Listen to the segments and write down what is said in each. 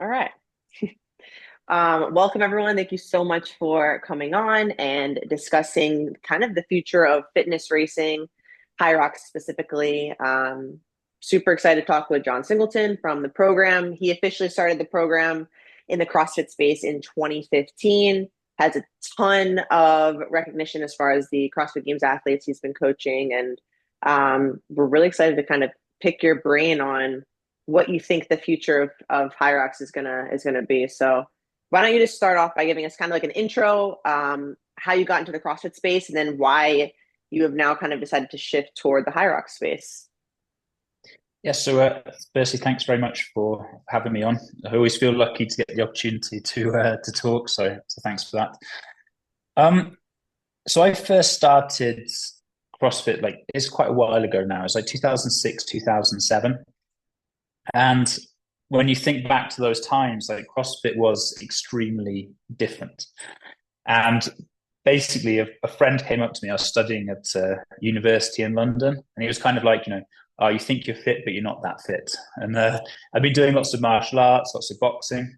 All right. Welcome, everyone. Thank you so much for coming on and discussing kind of the future of fitness racing, Hyrox specifically. Super excited to talk with John Singleton from the program. He officially started the program in the CrossFit space in 2015, has a ton of recognition as far as the CrossFit Games athletes he's been coaching. And we're really excited to kind of pick your brain on what you think the future of Hyrox is gonna be. So why don't you just start off by giving us kind of like an intro, how you got into the CrossFit space, and then why you have now kind of decided to shift toward the Hyrox space. Yeah, so firstly, thanks very much for having me on. I always feel lucky to get the opportunity to talk, so thanks for that. Um, so I first started CrossFit like it's quite a while ago now. It's like 2006, 2007, and when you think back to those times, like CrossFit was extremely different. And basically, a friend came up to me. I was studying at university in London, and he was kind of like, oh, you think you're fit, but you're not that fit. And I've been doing lots of martial arts, lots of boxing.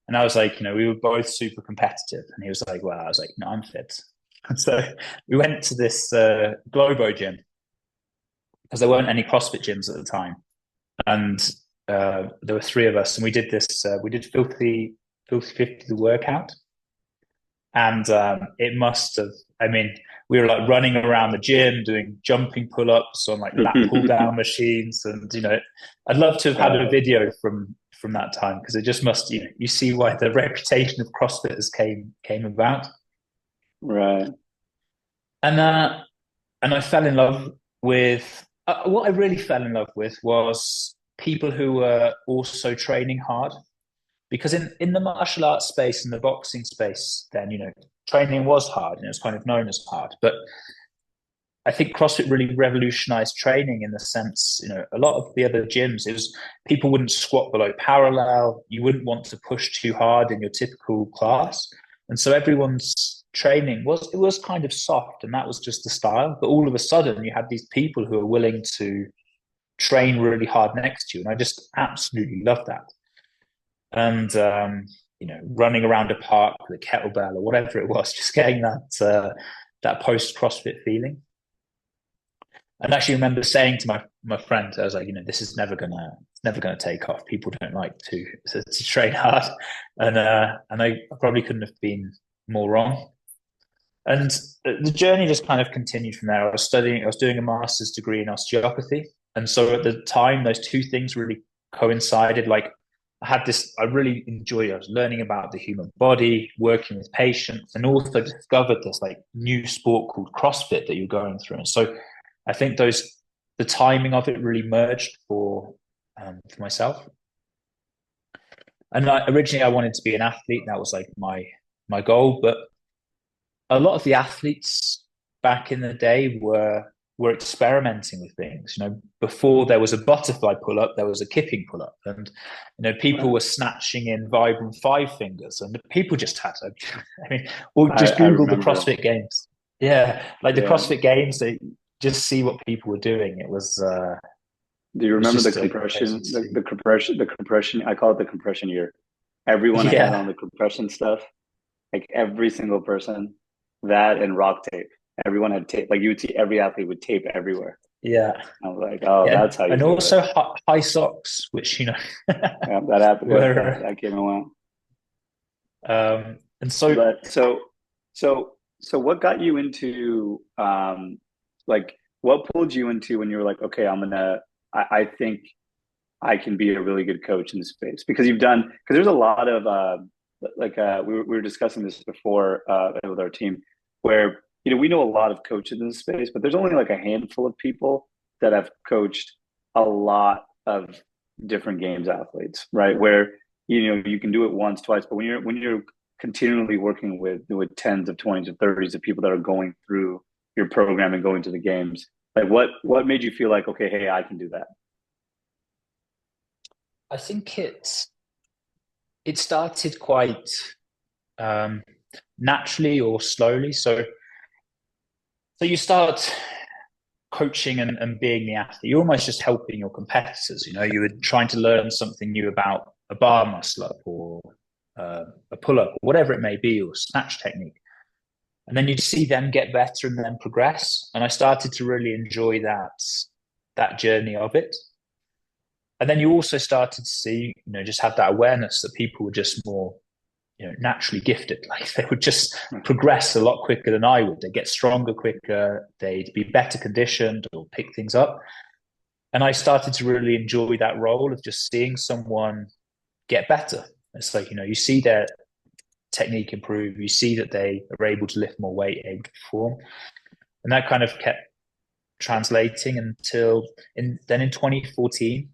And I was like, we were both super competitive. And he was like, well, I was like, no, I'm fit. And so we went to this Globo gym because there weren't any CrossFit gyms at the time. And there were three of us, and we did this, we did Filthy 50, the workout. And it must have, I mean, we were like running around the gym doing jumping pull-ups on like lat pull down machines. And, I'd love to have had a video from that time because it just must, you see why the reputation of CrossFitters came about. Right. And I fell in love with, what I really fell in love with was people who were also training hard because in the martial arts space and the boxing space, then training was hard and it was kind of known as hard. But I think CrossFit really revolutionized training in the sense, a lot of the other gyms, it was people wouldn't squat below parallel. You wouldn't want to push too hard in your typical class. And so everyone's training was kind of soft, and that was just the style. But all of a sudden you had these people who are willing to train really hard next to you. And I just absolutely loved that. And running around a park with a kettlebell or whatever it was, just getting that post CrossFit feeling. And I actually remember saying to my friend, I was like, this is never gonna take off. People don't like to train hard, and I probably couldn't have been more wrong. And the journey just kind of continued from there. I was doing a master's degree in osteopathy, and so at the time, those two things really coincided. Like I really enjoyed it. I was learning about the human body, working with patients, and also discovered this like new sport called CrossFit that you're going through. And so I think the timing of it really merged for myself. And originally I wanted to be an athlete. That was like my goal. But a lot of the athletes back in the day were experimenting with things. Before there was a butterfly pull up, there was a kipping pull up, and people were snatching in Vibram five fingers, and people just had. I mean, or just I Google the remember. CrossFit Games. Yeah, like the CrossFit Games, they just see what people were doing. It was. Do you It was remember the just compression? The compression. I call it the compression year. Everyone had on yeah, the compression stuff. Like every single person, that and rock tape. Everyone had tape. Like you would see every athlete with tape everywhere. yeah, I was like, oh, yeah, that's how you and do it. also high socks, which Yeah, that happened. Yeah, were. that came and went. And so But so what got you into like what pulled you into when you were like, okay, I think I can be a really good coach in this space because because there's a lot of we were discussing this before with our team where we know a lot of coaches in this space, but there's only like a handful of people that have coached a lot of different games athletes, right? Where you can do it once, twice, but when you're continually working with tens of twenties of thirties of people that are going through your program and going to the games, like what made you feel like, okay, hey, I can do that? I think it started quite um, naturally or slowly. So you start coaching and being the athlete. You're almost just helping your competitors. You were trying to learn something new about a bar muscle up or a pull up, or whatever it may be, or snatch technique. And then you'd see them get better and then progress. And I started to really enjoy that journey of it. And then you also started to see, just have that awareness that people were just more, naturally gifted. Like they would just progress a lot quicker than I would. They'd get stronger quicker. They'd be better conditioned or pick things up. And I started to really enjoy that role of just seeing someone get better. It's like, you see their technique improve, you see that they are able to lift more weight, able to perform. And that kind of kept translating until in 2014.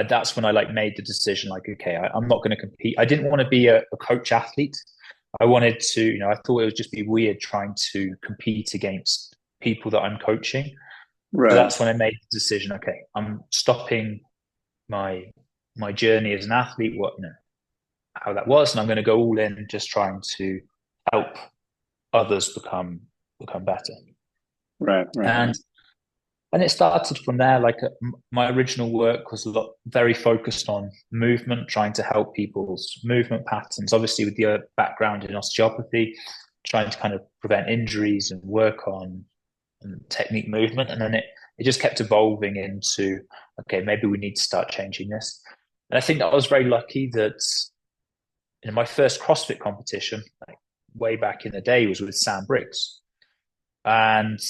That's when I made the decision, okay, I'm not going to compete. I didn't want to be a coach athlete. I wanted to, I thought it would just be weird trying to compete against people that I'm coaching. Right. So that's when I made the decision, okay, I'm stopping my journey as an athlete, how that was, and I'm going to go all in just trying to help others become better. Right. And it started from there. My original work was very focused on movement, trying to help people's movement patterns, obviously with the background in osteopathy, trying to kind of prevent injuries and work on technique movement. And then it just kept evolving into, okay, maybe we need to start changing this. And I think that I was very lucky that my first CrossFit competition, way back in the day, was with Sam Briggs. And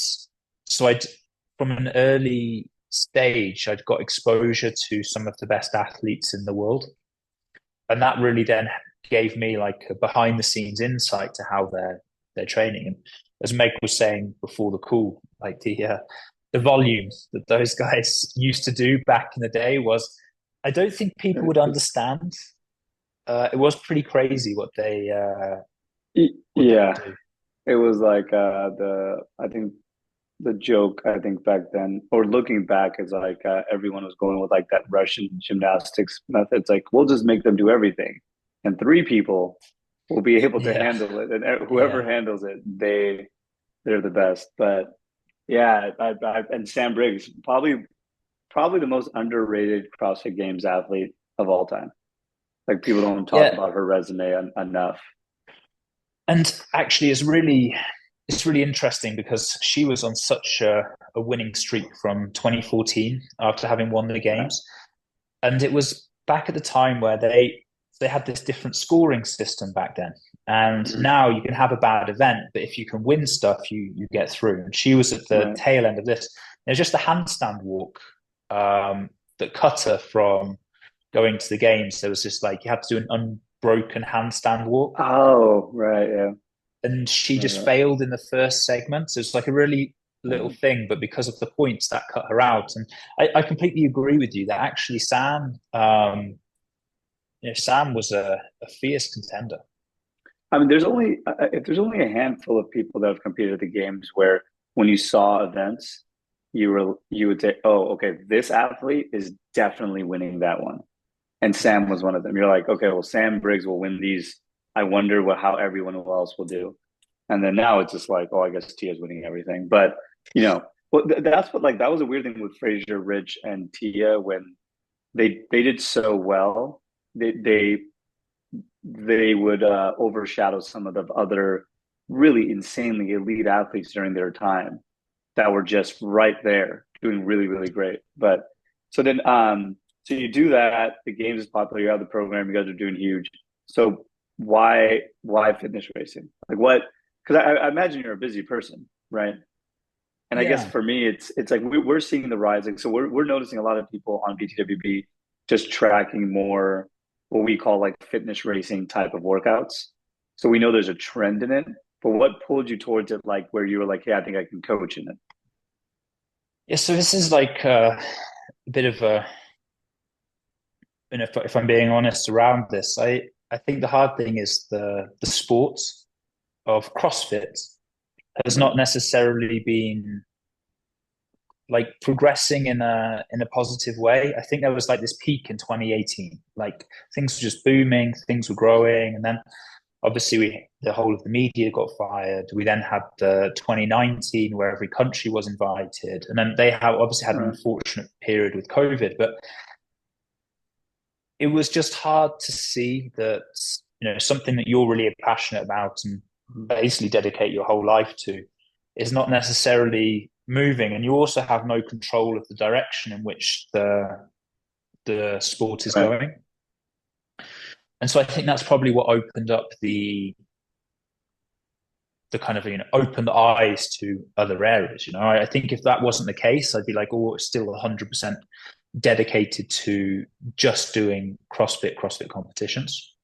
so from an early stage, I'd got exposure to some of the best athletes in the world. And that really then gave me a behind the scenes insight to how they're training. And as Meg was saying before the call, the volumes that those guys used to do back in the day was, I don't think people would understand. It was pretty crazy what they do. It was I think the joke, I think back then, or looking back, is everyone was going with that Russian gymnastics method. It's we'll just make them do everything, and 3 people will be able to handle it, and whoever handles it, they're the best. But yeah, and Sam Briggs, probably the most underrated CrossFit Games athlete of all time. People don't talk about her resume enough. And actually, it's really interesting because she was on such a winning streak from 2014 after having won the games. And it was back at the time where they had this different scoring system back then. And now you can have a bad event, but if you can win stuff, you get through. And she was at the tail end of this. It was just a handstand walk that cut her from going to the games. There was just you had to do an unbroken handstand walk. Oh, right, yeah. And she just failed in the first segment. So it's a really little thing, but because of the points, that cut her out. And I completely agree with you that actually Sam was a fierce contender. I mean, there's only a handful of people that have competed at the games where when you saw events, you would say, oh, okay, this athlete is definitely winning that one. And Sam was one of them. You're like, okay, well, Sam Briggs will win these. I wonder how everyone else will do. And then now it's just oh, I guess Tia's winning everything. But, that's what, that was a weird thing with Fraser, Rich, and Tia when they did so well. They would overshadow some of the other really insanely elite athletes during their time that were just right there doing really, really great. But so then, so you do that, the games is popular, you have the program, you guys are doing huge. So why fitness racing? What? Because I imagine you're a busy person, right? And I guess for me, it's we're seeing the rise. So we're noticing a lot of people on btwb just tracking more what we call fitness racing type of workouts. So we know there's a trend in it, but what pulled you towards it? Where you were hey, I think I can coach in it. Yeah, so this is a bit of a, if I'm being honest around this, I think the hard thing is the sport of CrossFit has not necessarily been progressing in a positive way. I think there was this peak in 2018, things were just booming, things were growing, and then obviously the whole of the media got fired. We then had the 2019 where every country was invited, and then they obviously had an unfortunate period with COVID. But it was just hard to see that, something that you're really passionate about and basically dedicate your whole life to is not necessarily moving, and you also have no control of the direction in which the sport is Right. going. And so I think that's probably what opened up the kind of, opened the eyes to other areas. I think if that wasn't the case, I'd be like, oh, it's still 100% dedicated to just doing CrossFit competitions.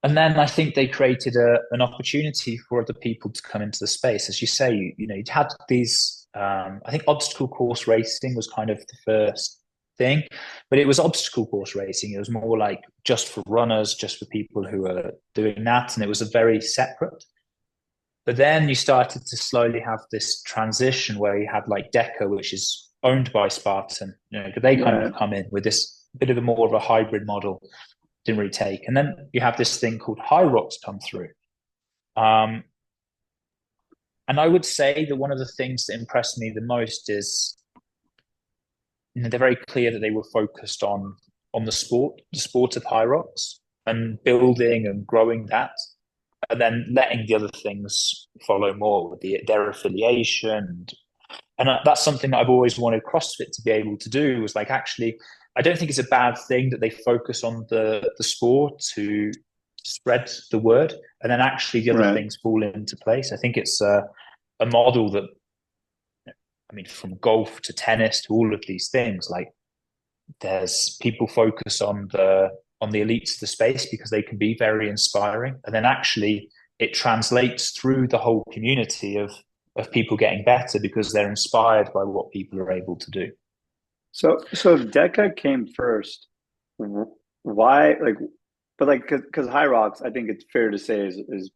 And then I think they created an opportunity for other people to come into the space. As you say, you'd had these, I think obstacle course racing was kind of the first thing, but it was obstacle course racing. It was more like just for runners, just for people who are doing that. And it was a very separate. But then you started to slowly have this transition where you had like DECA, which is owned by Spartan. They kind of come in with this bit of a more of a hybrid model. Didn't really take. And then you have this thing called Hyrox come through. And I would say that one of the things that impressed me the most is, they're very clear that they were focused on the sport of Hyrox, and building and growing that, and then letting the other things follow more with their affiliation. And that's something that I've always wanted CrossFit to be able to do, was like, actually, I don't think it's a bad thing that they focus on the sport to spread the word, and then actually the other things fall into place. I think it's a model that, from golf to tennis to all of these things, like there's people focus on the elites of the space because they can be very inspiring, and then actually it translates through the whole community of people getting better because they're inspired by what people are able to do. So if DECA came first, why, like, but like, because Hyrox, I think it's fair to say is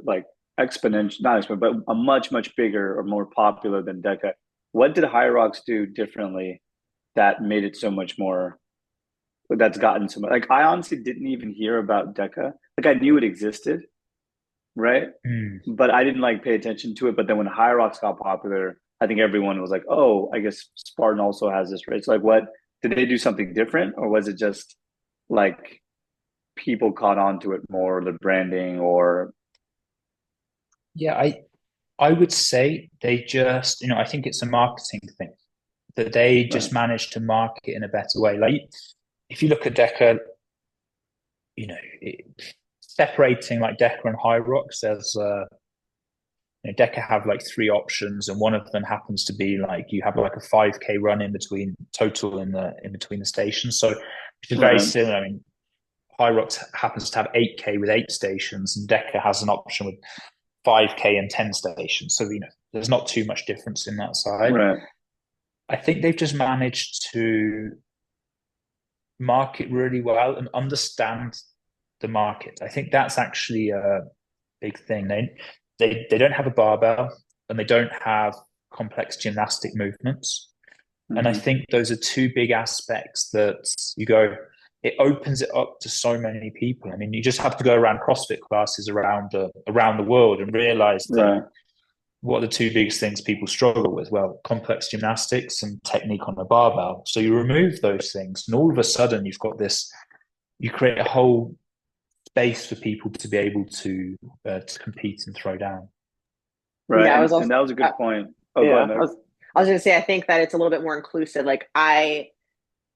like exponential, not exponential, but a much bigger or more popular than DECA. What did Hyrox do differently that made it so much more? That's gotten so much. Like, I honestly didn't even hear about DECA. Like, I knew it existed, right? But I didn't like pay attention to it. But then when Hyrox got popular, I think everyone was like, "Oh, I guess Spartan also has this race." Like, what did they do something different, or was it just like people caught on to it more, the branding, or? Yeah, I would say they just, I think it's a marketing thing that they just managed to market in a better way. Like, if you look at DECA, separating like DECA and Hyrox, there's DECA have like three options, and one of them happens to be like you have like a 5K run in between total in between the stations. So which is very similar. Hyrox happens to have 8K with 8 stations, and DECA has an option with 5K and 10 stations. So there's not too much difference in that side. I think they've just managed to market really well and understand the market. I think that's actually a big thing. They don't have a barbell, and they don't have complex gymnastic movements. And I think those are two big aspects that it opens it up to so many people. You just have to go around CrossFit classes around the world and realize that what are the two biggest things people struggle with? Well, complex gymnastics and technique on a barbell. So you remove those things, and all of a sudden you create a whole space for people to be able to compete and throw down. Right. Yeah, and that was a good point. Oh, yeah, go ahead, I was going to say, I think that it's a little bit more inclusive. Like, I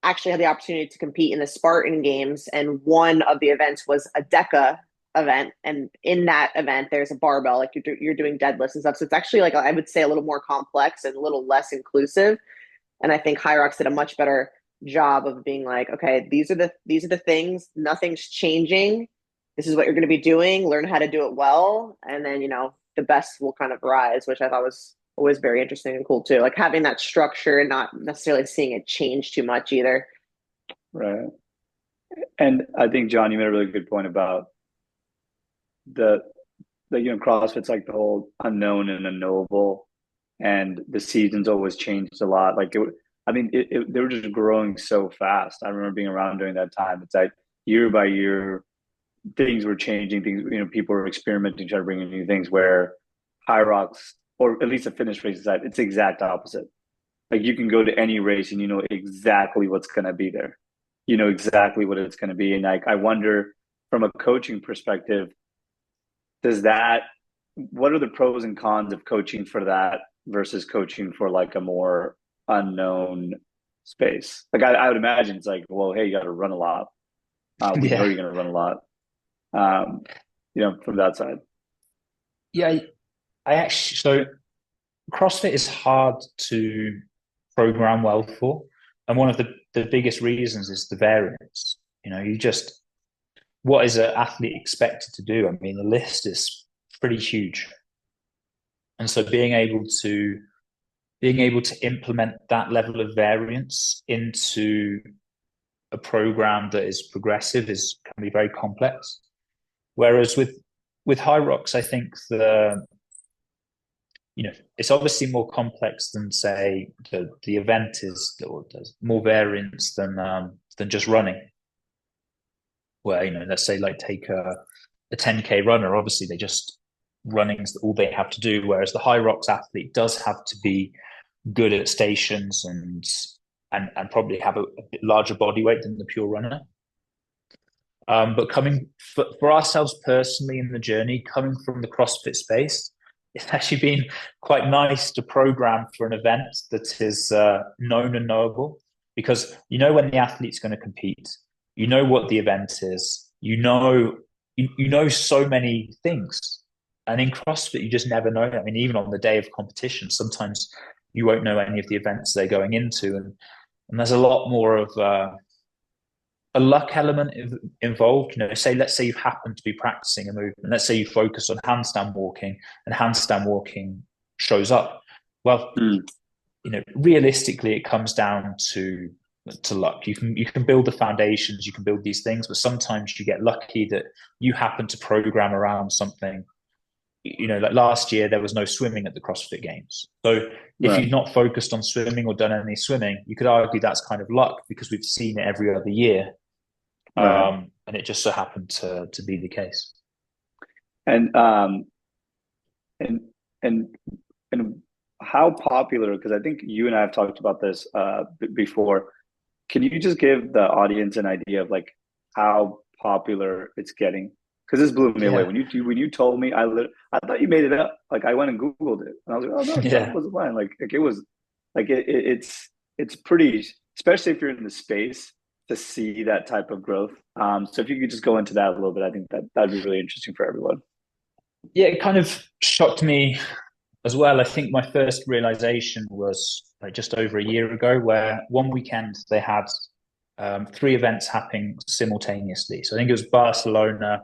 actually had the opportunity to compete in the Spartan Games, and one of the events was a DECA event. And in that event, there's a barbell, like you're doing deadlifts and stuff. So it's actually, like, I would say, a little more complex and a little less inclusive. And I think Hyrox did a much better job of being like, okay, these are the things, nothing's changing. This is what you're going to be doing. Learn how to do it well. And then, the best will kind of rise, which I thought was always very interesting and cool too. Like, having that structure and not necessarily seeing it change too much either. Right. And I think, John, you made a really good point about CrossFit's like the whole unknown and unknowable, and the seasons always changed a lot. Like, they were just growing so fast. I remember being around during that time. It's like year by year, things were changing. People were experimenting, trying to bring in new things. Where Hyrox, or at least the fitness race side, it's the exact opposite. Like, you can go to any race and you know exactly what's going to be there. you know exactly what it's going to be. And like, I wonder from a coaching perspective, does that, what are the pros and cons of coaching for that versus coaching for like a more unknown space? Like I would imagine it's like, well, hey, you got to run a lot. We know Yeah. you're going to run a lot. Um, you know, from that side. Yeah, I actually, so CrossFit is hard to program well for. And one of the biggest reasons is the variance. You know, you just, what is an athlete expected to do? I mean, the list is pretty huge. And so being able to implement that level of variance into a program that is progressive is can be very complex. Whereas with Hyrox, I think it's obviously more complex than say the event is, or there's more variance than just running. Where let's say like take a 10K runner, obviously they just running's all they have to do, whereas the Hyrox athlete does have to be good at stations and probably have a bit larger body weight than the pure runner. But coming for ourselves personally in the journey, coming from the CrossFit space, it's actually been quite nice to program for an event that is known and knowable, because you know when the athlete's going to compete, you know what the event is, you know so many things, and in CrossFit you just never know. I mean, even on the day of competition, sometimes you won't know any of the events they're going into, and there's a lot more of a luck element involved. Say let's say you happen to be practicing a movement. Let's say you focus on handstand walking, and handstand walking shows up. Well, realistically, it comes down to luck. You can build the foundations, you can build these things, but sometimes you get lucky that you happen to program around something. Like last year, there was no swimming at the CrossFit Games. So if you'd not focused on swimming or done any swimming, you could argue that's kind of luck, because we've seen it every other year. And it just so happened to be the case. And and and and how popular? Because I think you and I have talked about this before. Can you just give the audience an idea of like how popular it's getting? Because this blew me away Yeah. when you told me. I thought you made it up. Like I went and Googled it, and I was like, oh no, John Yeah. wasn't lying. Like it was like it's pretty, especially if you're in the space, to see that type of growth. So if you could just go into that a little bit, I think that that'd be really interesting for everyone. Yeah, it kind of shocked me as well. I think my first realization was like just over a year ago, where one weekend they had three events happening simultaneously. So I think it was Barcelona,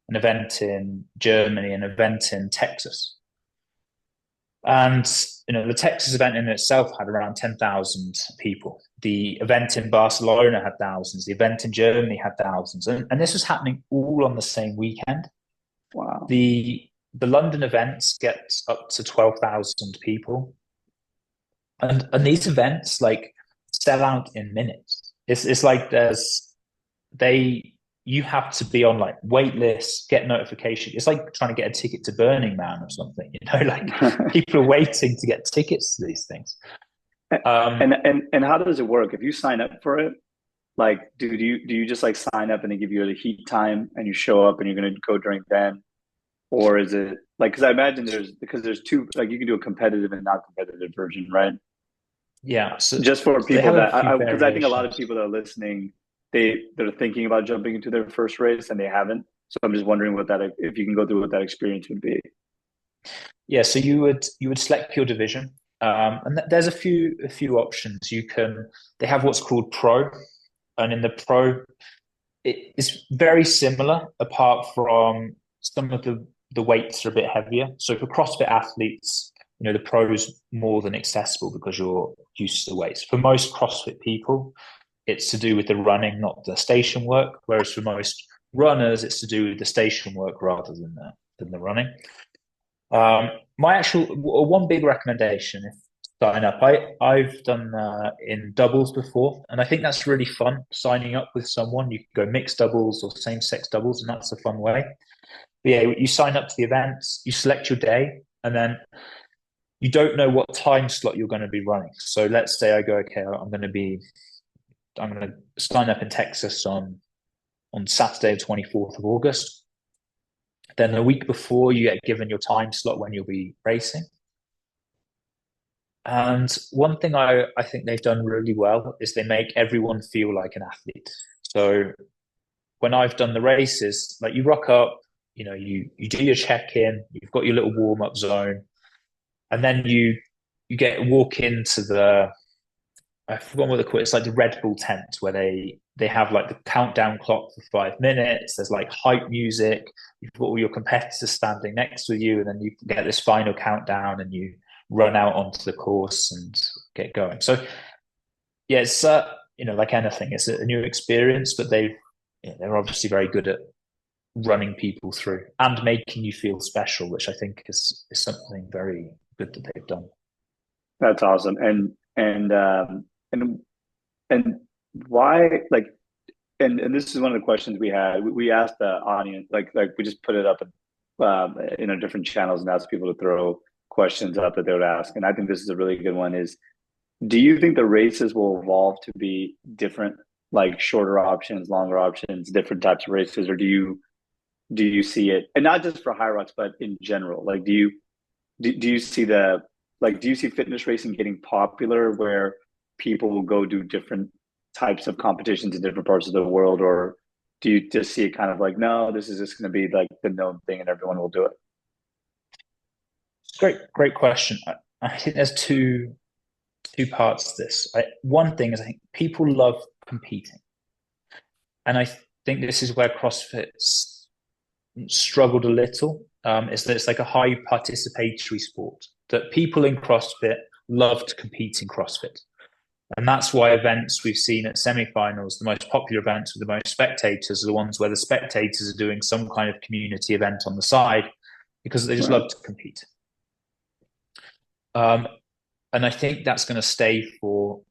an event in Germany, an event in Texas. And the Texas event in itself had around 10,000 people. The event in Barcelona had thousands. The event in Germany had thousands, and this was happening all on the same weekend. Wow. The London events get up to 12,000 people, and these events like sell out in minutes. It's like you have to be on like wait lists, get notification. It's like trying to get a ticket to Burning Man or something. Like people are waiting to get tickets to these things. And how does it work? If you sign up for it, like do you just like sign up and they give you the heat time and you show up and you're going to go during then, or is it like, because I imagine there's two, like you can do a competitive and not competitive version, right? Yeah, so Just for they people have a that few because I think a lot of variations. people that are listening, they're thinking about jumping into their first race and they haven't. So I'm just wondering what that, if you can go through what that experience would be. Yeah, so you would select your division, and there's a few options. They have what's called pro, and in the pro, it is very similar, apart from some of the weights are a bit heavier. So for CrossFit athletes, the pro is more than accessible because you're used to the weights. For most CrossFit people, it's to do with the running, not the station work. Whereas for most runners, it's to do with the station work rather than the running. My actual one big recommendation, if sign up, I've done in doubles before, and I think that's really fun. Signing up with someone, you can go mixed doubles or same sex doubles, and that's a fun way. But yeah, you sign up to the events, you select your day, and then you don't know what time slot you're going to be running. So let's say I go, okay, I'm going to be I'm going to sign up in Texas on Saturday, 24th of August. Then the week before, you get given your time slot when you'll be racing. And one thing I think they've done really well is they make everyone feel like an athlete. So when I've done the races, like you rock up, you do your check-in, you've got your little warm-up zone, and then you walk into I forgot what they call it. It's like the Red Bull tent where they have like the countdown clock for 5 minutes. There's like hype music. You've got all your competitors standing next to you, and then you get this final countdown, and you run out onto the course and get going. So yeah, it's like anything, it's a new experience, but they're obviously very good at running people through and making you feel special, which I think is something very good that they've done. That's awesome. And why, like, and this is one of the questions we had. We asked the audience, like we just put it up in our different channels and asked people to throw questions up that they would ask. And I think this is a really good one. Is, do you think the races will evolve to be different, like shorter options, longer options, different types of races, or do you see it, and not just for Hyrox, but in general? Like, do you see do you see fitness racing getting popular where people will go do different types of competitions in different parts of the world, or do you just see it kind of like, no, this is just going to be like the known thing and everyone will do it? Great question. I think there's two parts to this. One thing is, I think people love competing, and I think this is where CrossFit's struggled a little. Is that it's like a high participatory sport that people in CrossFit love to compete in CrossFit. And that's why events we've seen at semifinals, the most popular events with the most spectators, are the ones where the spectators are doing some kind of community event on the side because they just love to compete. And I think that's going to stay for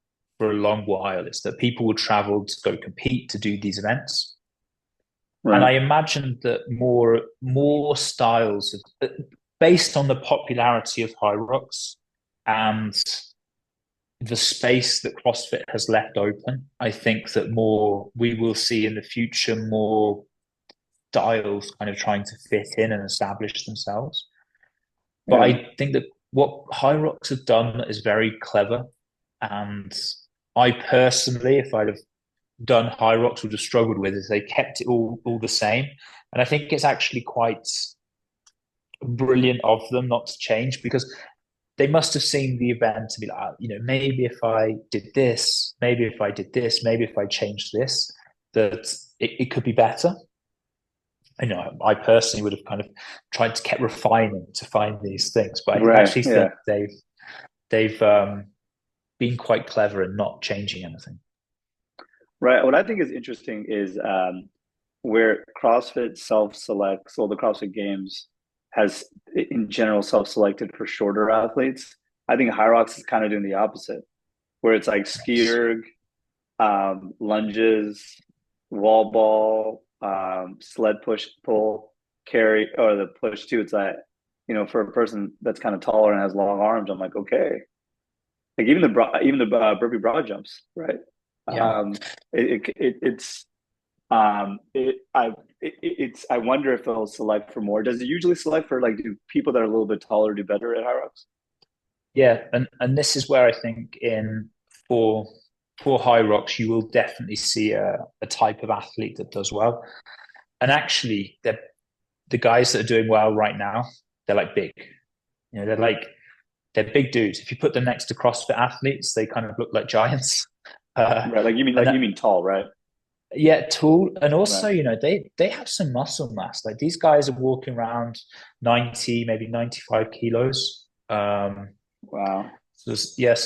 a long while. It's that people will travel to go compete to do these events. Right. And I imagine that more styles, based on the popularity of Hyrox and the space that CrossFit has left open, I think that we will see in the future more styles kind of trying to fit in and establish themselves. But I think that what Hyrox have done is very clever. And I personally, if I'd have done Hyrox, would have struggled with, is they kept it all the same. And I think it's actually quite brilliant of them not to change, because they must have seen the event to be like, maybe if I did this, maybe if I did this, maybe if I changed this, that it could be better. I personally would have kind of tried to keep refining to find these things, but I actually think they've been quite clever in not changing anything. Right. What I think is interesting is where CrossFit self-selects, the CrossFit Games has in general self-selected for shorter athletes. I think Hyrox is kind of doing the opposite, where it's like ski erg, lunges, wall ball, sled push pull, carry, or the push too. It's like, for a person that's kind of taller and has long arms, I'm like, okay. Like even the burpee broad jumps, right? Yeah. I wonder if they'll select for more. Does it usually select for, like, do people that are a little bit taller do better at Hyrox? Yeah, and this is where I think for Hyrox you will definitely see a type of athlete that does well. And actually, the guys that are doing well right now, they're like big. They're big dudes. If you put them next to CrossFit athletes, they kind of look like giants. Right, you mean tall, right? Yeah, tall, and also they have some muscle mass. Like these guys are walking around 90, maybe 95 kilos. Wow. So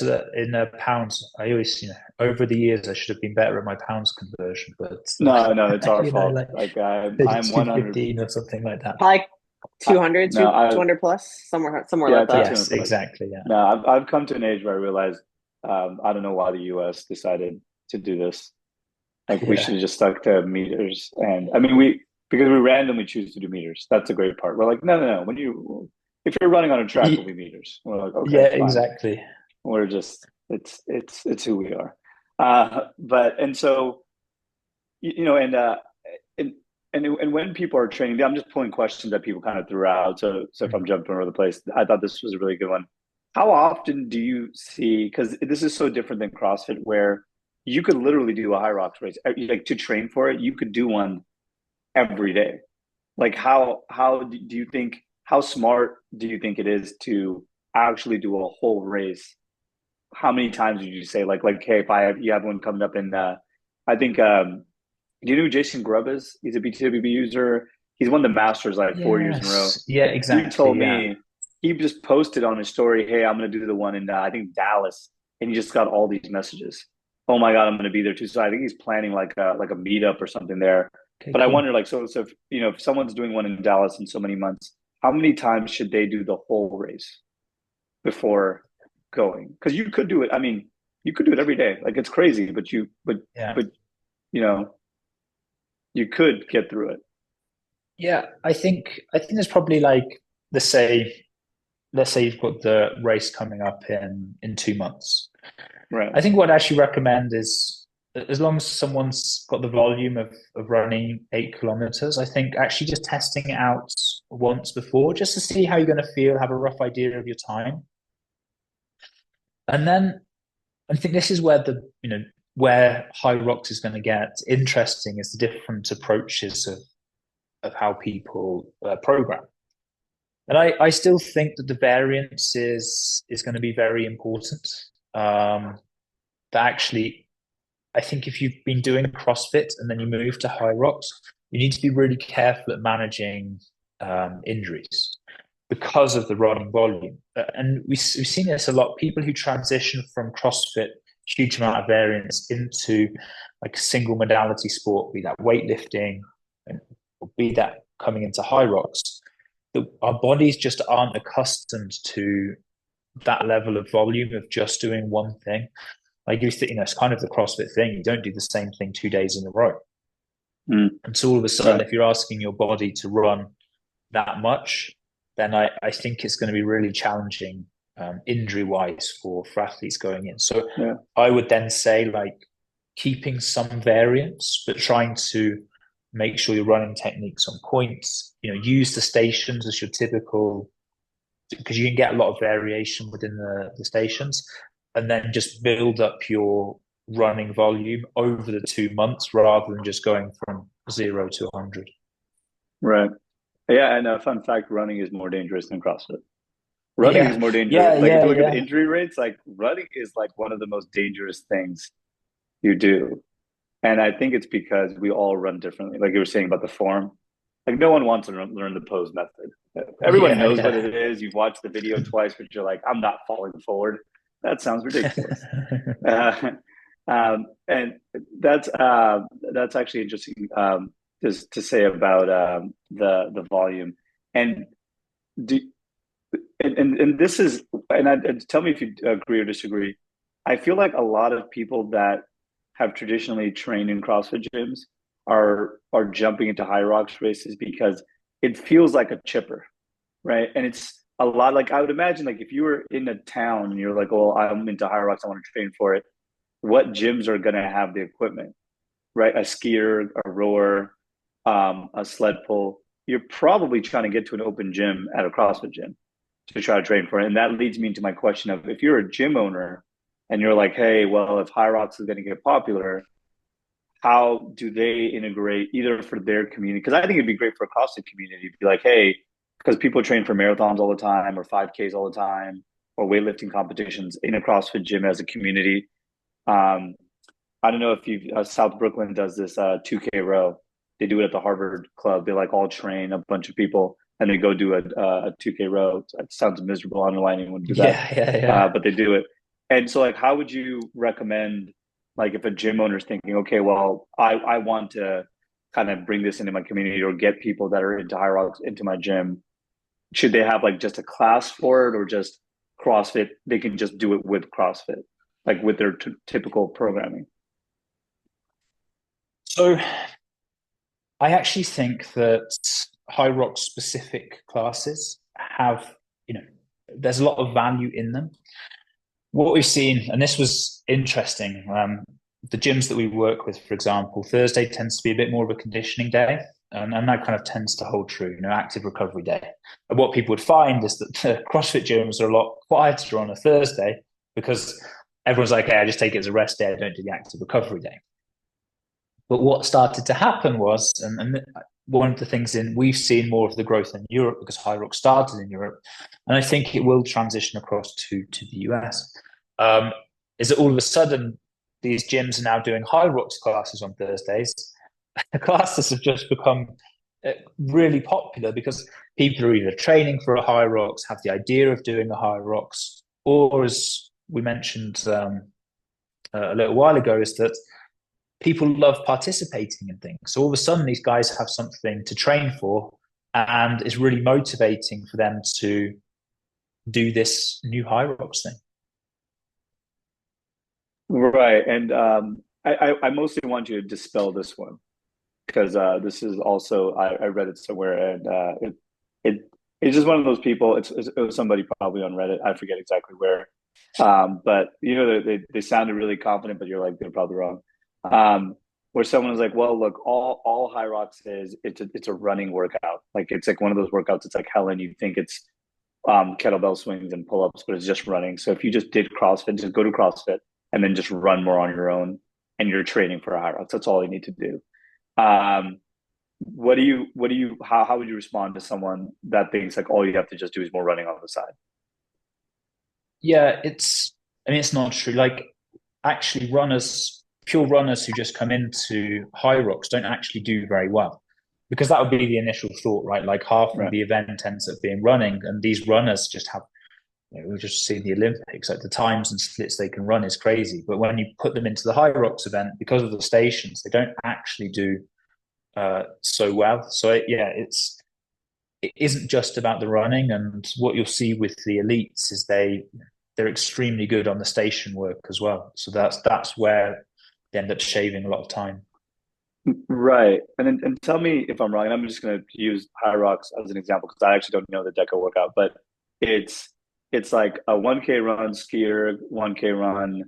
that in pounds, I always over the years I should have been better at my pounds conversion, but no, it's our fault. Like I'm 215 or something like that. Like 200, 200 plus, somewhere like that. Yes, exactly. Yeah. No, I've come to an age where I realize I don't know why the US decided to do this. Like we should have just stuck to meters. And I mean, because we randomly choose to do meters. That's a great part. We're like, no. If you're running on a track, it'll be meters. We're like, okay, yeah, fine. Exactly. We're just, it's who we are. But and so you know, and and when people are training, I'm just pulling questions that people kind of threw out. So if I'm jumping all over the place, I thought this was a really good one. How often do you see? Because this is so different than CrossFit, where you could literally do a Hyrox race, like to train for it. You could do one every day. Like how do you think? How smart do you think it is to actually do a whole race? How many times would you say like hey, if I have you have one coming up in I think do you know who Jason Grubb is? He's a btwb user. He's won the Masters like 4 years in a row. Yes. Yeah, He exactly. told Yeah. me he just posted on his story, hey, I'm going to do the one in I think Dallas, and he just got all these messages. Oh my god, I'm going to be there too. So I think he's planning like a meetup or something there. Okay, But I cool. wonder like so if you know if someone's doing one in Dallas in so many months, how many times should they do the whole race before going? Because you could do it. I mean, you could do it every day. Like it's crazy, but Yeah. but you know you could get through it. Yeah, I think there's probably like let's say you've got the race coming up in 2 months. Right. I think what I'd actually recommend is as long as someone's got the volume of running 8 kilometers, I think actually just testing it out once before just to see how you're going to feel, have a rough idea of your time. And then I think this is where where Hyrox is going to get interesting is the different approaches of how people program. And I still think that the variance is going to be very important. That actually, I think if you've been doing CrossFit and then you move to Hyrox, you need to be really careful at managing injuries because of the running volume. And we've seen this a lot. People who transition from CrossFit, huge amount of variance into like a single modality sport, be that weightlifting, or be that coming into Hyrox, our bodies just aren't accustomed to that level of volume of just doing one thing. Like it's kind of the CrossFit thing. You don't do the same thing 2 days in a row. Mm, And so all of a sudden, right. if you're asking your body to run that much, then I think it's going to be really challenging injury wise for athletes going in. So Yeah. I would then say like keeping some variance, but trying to make sure your running techniques on points. Use the stations as your typical because you can get a lot of variation within the stations, and then just build up your running volume over the 2 months rather than just going from 0 to 100. Right. Yeah, and a fun fact, running is more dangerous than CrossFit. Running is Yeah, more dangerous. yeah, Like if yeah, you look at the yeah. injury rates, like running is like one of the most dangerous things you do. And I think it's because we all run differently. Like you were saying about the form. Like no one wants to learn the pose method. Everyone Yeah, knows what yeah. it is. You've watched the video twice, but you're like, I'm not falling forward. That sounds ridiculous. Uh, and that's actually interesting just to say about the volume. And do and this is and tell me if you agree or disagree. I feel like a lot of people that have traditionally trained in CrossFit gyms are jumping into Hyrox races because it feels like a chipper, right? And it's a lot like I would imagine like if you were in a town and you're like, "Oh, I'm into Hyrox, I want to train for it." What gyms are going to have the equipment, right? A skier, a rower, a sled pull. You're probably trying to get to an open gym at a CrossFit gym to try to train for it. And that leads me into my question of if you're a gym owner and you're like, hey, well, if Hyrox is going to get popular, how do they integrate either for their community? Because I think it'd be great for a CrossFit community to be like, hey, because people train for marathons all the time or 5Ks all the time or weightlifting competitions in a CrossFit gym as a community. Um, I don't know if you South Brooklyn does this 2K row. They do it at the Harvard Club. They like all train a bunch of people and they go do a 2K row. It sounds miserable. I don't know why anyone would do that, Yeah, yeah, yeah. but they do it. And so, like, how would you recommend, like, if a gym owner is thinking, okay, well, I want to kind of bring this into my community or get people that are into High Rocks into my gym, should they have like just a class for it or just CrossFit? They can just do it with CrossFit, like with their typical programming. So I actually think that Hyrox specific classes have, there's a lot of value in them. What we've seen, and this was interesting, the gyms that we work with, for example, Thursday tends to be a bit more of a conditioning day. And that kind of tends to hold true, active recovery day. And what people would find is that the CrossFit gyms are a lot quieter on a Thursday because everyone's like, hey, I just take it as a rest day. I don't do the active recovery day. But what started to happen was, and one of the things we've seen more of the growth in Europe because Hyrox started in Europe, and I think it will transition across to the US, is that all of a sudden these gyms are now doing Hyrox classes on Thursdays. The classes have just become really popular because people are either training for a Hyrox, have the idea of doing a Hyrox, or as we mentioned a little while ago, is that people love participating in things. So all of a sudden, these guys have something to train for, and it's really motivating for them to do this new Hyrox thing. Right. And I mostly want you to dispel this one because this is also, I read it somewhere, and it's just one of those people. It was somebody probably on Reddit. I forget exactly where. But they sounded really confident, but you're like, they're probably wrong. Where someone was like, well, look, all Hyrox is, it's a running workout. Like it's like one of those workouts. It's like hell, and you think it's kettlebell swings and pull-ups, but it's just running. So if you just did CrossFit, just go to CrossFit and then just run more on your own, and you're training for a Hyrox. That's all you need to do. How would you respond to someone that thinks like all you have to just do is more running on the side? Yeah, it's not true. Like actually pure runners who just come into Hyrox don't actually do very well because that would be the initial thought, right? Like half of the event ends up being running, and these runners just have, we've just seen the Olympics, like the times and splits they can run is crazy. But when you put them into the Hyrox event, because of the stations, they don't actually do so well. So it isn't just about the running, and what you'll see with the elites is they're extremely good on the station work as well. So that's where they end up shaving a lot of time. Right. And tell me if I'm wrong. And I'm just going to use Hyrox as an example because I actually don't know the Deca workout, but it's like a 1K run, skier, 1K run,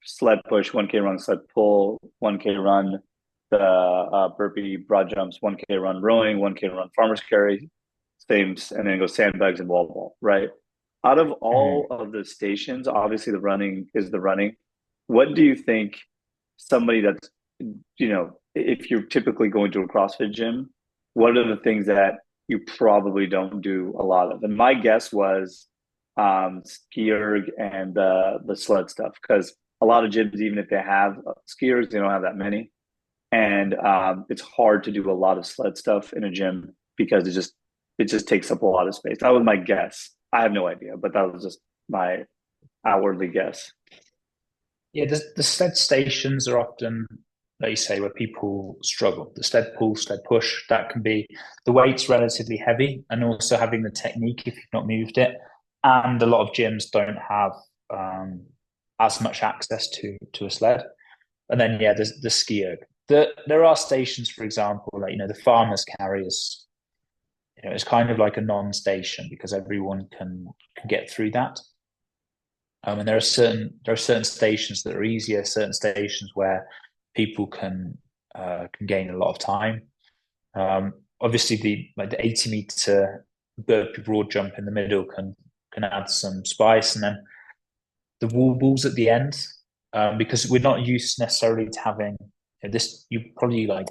sled push, 1K run, sled pull, 1K run, the burpee, broad jumps, 1K run, rowing, 1K run, farmer's carry, same, and then go sandbags and wall ball, right? Out of all of the stations, obviously the running is the running. What do you think somebody that's, if you're typically going to a CrossFit gym, what are the things that you probably don't do a lot of? And my guess was ski erg and the sled stuff, because a lot of gyms, even if they have skiers, they don't have that many. And it's hard to do a lot of sled stuff in a gym because it just takes up a lot of space. That was my guess. I have no idea, but that was just my outwardly guess. Yeah, the sled stations are often, like you say, where people struggle. The sled pull, sled push, that can be, the weight's relatively heavy, and also having the technique if you've not moved it. And a lot of gyms don't have as much access to a sled. And then, yeah, there's the ski erg. There are stations, for example, like, the farmers carriers, it's kind of like a non-station because everyone can get through that. And there are certain stations that are easier, certain stations where people can gain a lot of time. Obviously, the 80-meter burpee broad jump in the middle can add some spice, and then the wall balls at the end, because we're not used necessarily to having this. You probably like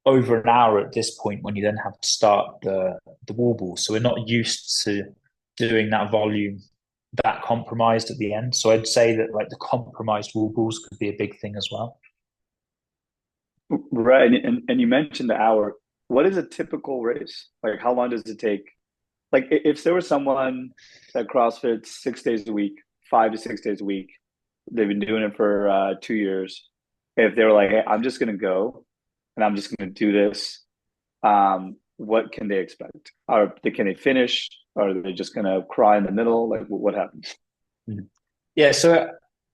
over an hour at this point when you then have to start the wall balls. So we're not used to doing that volume that compromised at the end. So I'd say that like the compromised wall balls could be a big thing as well. Right. And you mentioned the hour. What is a typical race? Like how long does it take? Like if there was someone that CrossFit 6 days a week, 5 to 6 days a week, they've been doing it for 2 years. If they were like, hey, I'm just going to go and I'm just going to do this, what can they expect? Can they finish? Or are they just going to cry in the middle? Like what happens? Yeah, so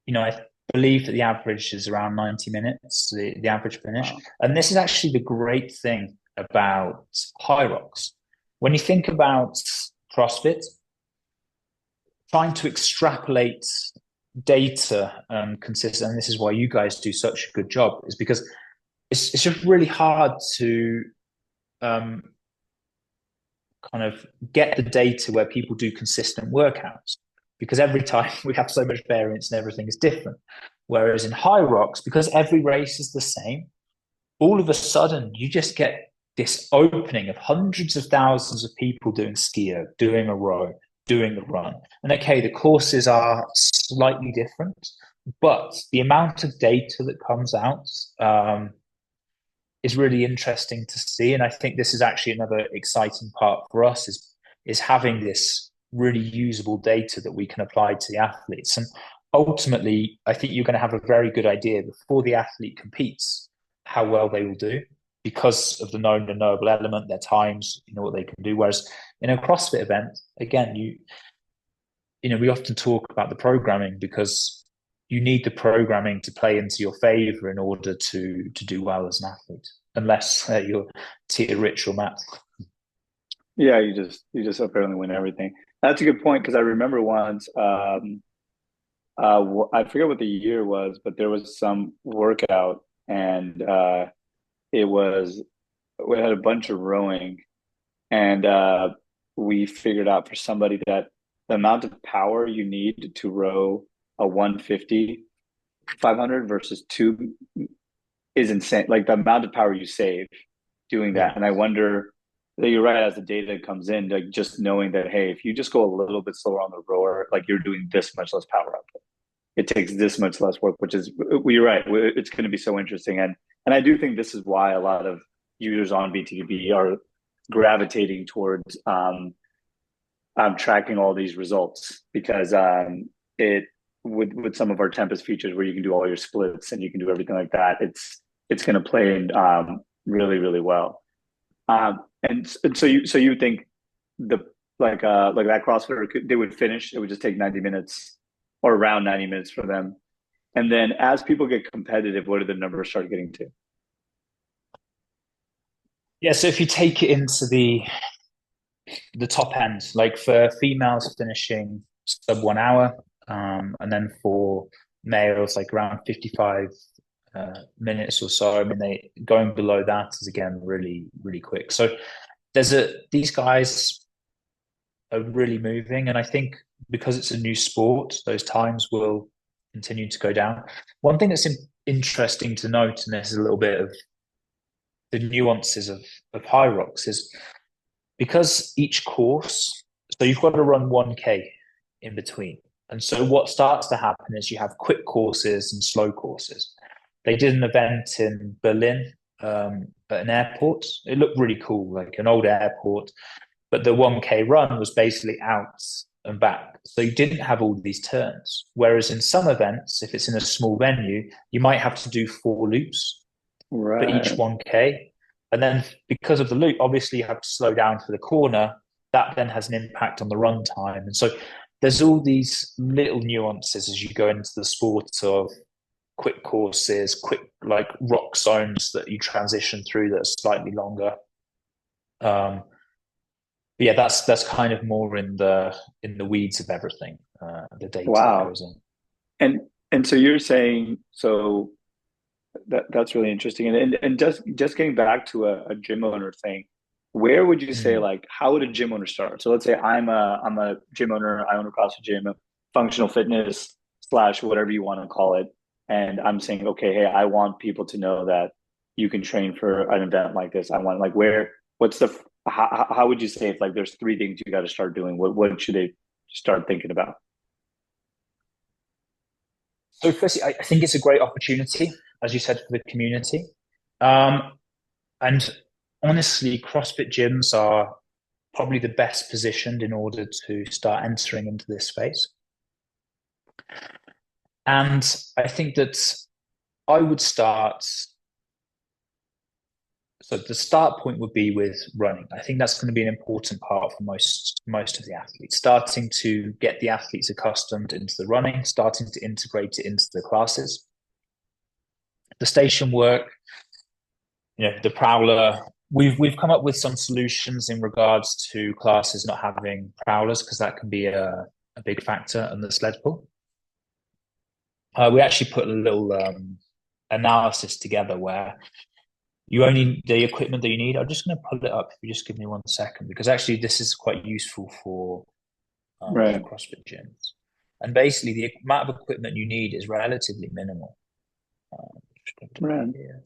I believe that the average is around 90 minutes, the average finish. Wow. And this is actually the great thing about Hyrox. When you think about CrossFit, trying to extrapolate data and consistent, and this is why you guys do such a good job, is because it's just really hard to um, kind of get the data where people do consistent workouts, because every time we have so much variance and everything is different. Whereas in Hyrox, because every race is the same, all of a sudden you just get this opening of hundreds of thousands of people doing skio, doing a row, doing the run. And okay, the courses are slightly different, but the amount of data that comes out is really interesting to see. And I think this is actually another exciting part for us is having this really usable data that we can apply to the athletes. And ultimately, I think you're going to have a very good idea before the athlete competes how well they will do because of the known and knowable element, their times, what they can do. Whereas in a CrossFit event, again, we often talk about the programming because you need the programming to play into your favor in order to do well as an athlete, unless you're Tia Rich or Matt. Yeah, you just apparently win everything. That's a good point because I remember once, I forget what the year was, but there was some workout and we had a bunch of rowing, and we figured out for somebody that the amount of power you need to row a 150 500 versus two is insane. Like the amount of power you save doing that. And I wonder that you're right, as the data comes in, like just knowing that, hey, if you just go a little bit slower on the rower, like you're doing this much less power output. It takes this much less work, which is, you're right. It's going to be so interesting. And I do think this is why a lot of users on btwb are gravitating towards tracking all these results, because it with some of our Tempest features where you can do all your splits and you can do everything like that, it's going to play in really, really well. And so you think the like that CrossFitter, they would finish, it would just take 90 minutes or around 90 minutes for them. And then as people get competitive, what do the numbers start getting to? Yeah, so if you take it into the top end, like for females finishing sub 1 hour, and then for males like around 55 minutes or so. I mean, they going below that is again really, really quick. So these guys are really moving, and I think because it's a new sport, those times will continue to go down. One thing that's interesting to note, and this is a little bit of the nuances of Hyrox, is because each course, so you've got to run 1K in between. And so what starts to happen is you have quick courses and slow courses. They did an event in Berlin at an airport. It looked really cool, like an old airport. But the 1K run was basically out and back. So you didn't have all these turns. Whereas in some events, if it's in a small venue, you might have to do 4 loops for each 1K. And then because of the loop, obviously you have to slow down for the corner. That then has an impact on the run time. And so there's all these little nuances as you go into the sport of quick courses, quick like rock zones that you transition through that are slightly longer. Yeah, that's kind of more in the weeds of everything, the data that goes in. And so you're saying, so that's really interesting. And just getting back to a gym owner thing, where would you say, like, how would a gym owner start? So let's say I'm a gym owner, I own a CrossFit gym, functional fitness / whatever you want to call it. And I'm saying, okay, hey, I want people to know that you can train for an event like this. I want, like, how would you say, if like there's 3 things you got to start doing, what should they start thinking about? So firstly, I think it's a great opportunity, as you said, for the community. And honestly, CrossFit gyms are probably the best positioned in order to start entering into this space. And I think that I would start. So the start point would be with running. I think that's going to be an important part for most of the athletes, starting to get the athletes accustomed into the running, starting to integrate it into the classes. The station work, the prowler. We've come up with some solutions in regards to classes not having prowlers, because that can be a big factor in the sled pull. We actually put a little analysis together where you only the equipment that you need. I'm just going to pull it up. If you just give me 1 second, because actually this is quite useful for Right. CrossFit gyms. And basically, the amount of equipment you need is relatively minimal. Just going to put Right. it here.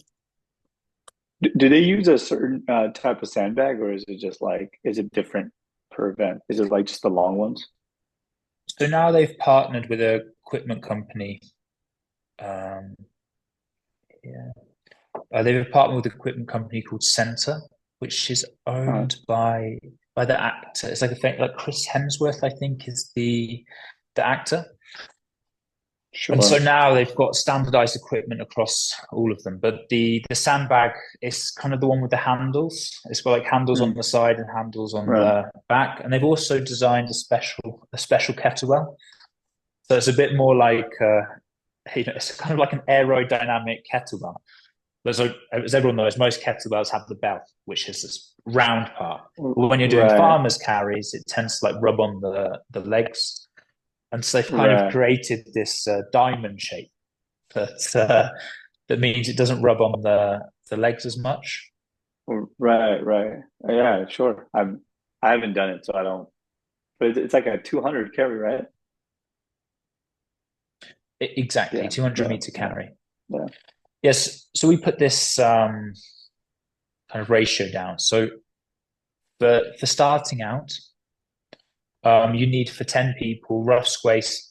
Do they use a certain type of sandbag, or is it just like, is it different per event? Is it like just the long ones? So now they've partnered with a equipment company. Um, yeah, they've partnered with an equipment company called Center, which is Uh, owned by the actor. It's like a thing, like Chris Hemsworth, I think, is the actor. And so sure. now they've got standardized equipment across all of them. But the sandbag is kind of the one with the handles. It's got like handles on Mm, the side and handles on right. the back. And they've also designed a special kettlebell. So it's a bit more like it's kind of like an aerodynamic kettlebell. But so as everyone knows, most kettlebells have the belt, which is this round part. But when you're doing Right. farmers carries, it tends to like rub on the legs. And so they've kind of Right. created this diamond shape that means it doesn't rub on the legs as much. Right. Right. Yeah, sure. I haven't done it, so I don't. But it's like a 200 carry, right? Exactly, Yeah. 200-meter Yeah. carry. Yeah. Yes, so we put this kind of ratio down. So for starting out, you need for 10 people a rough space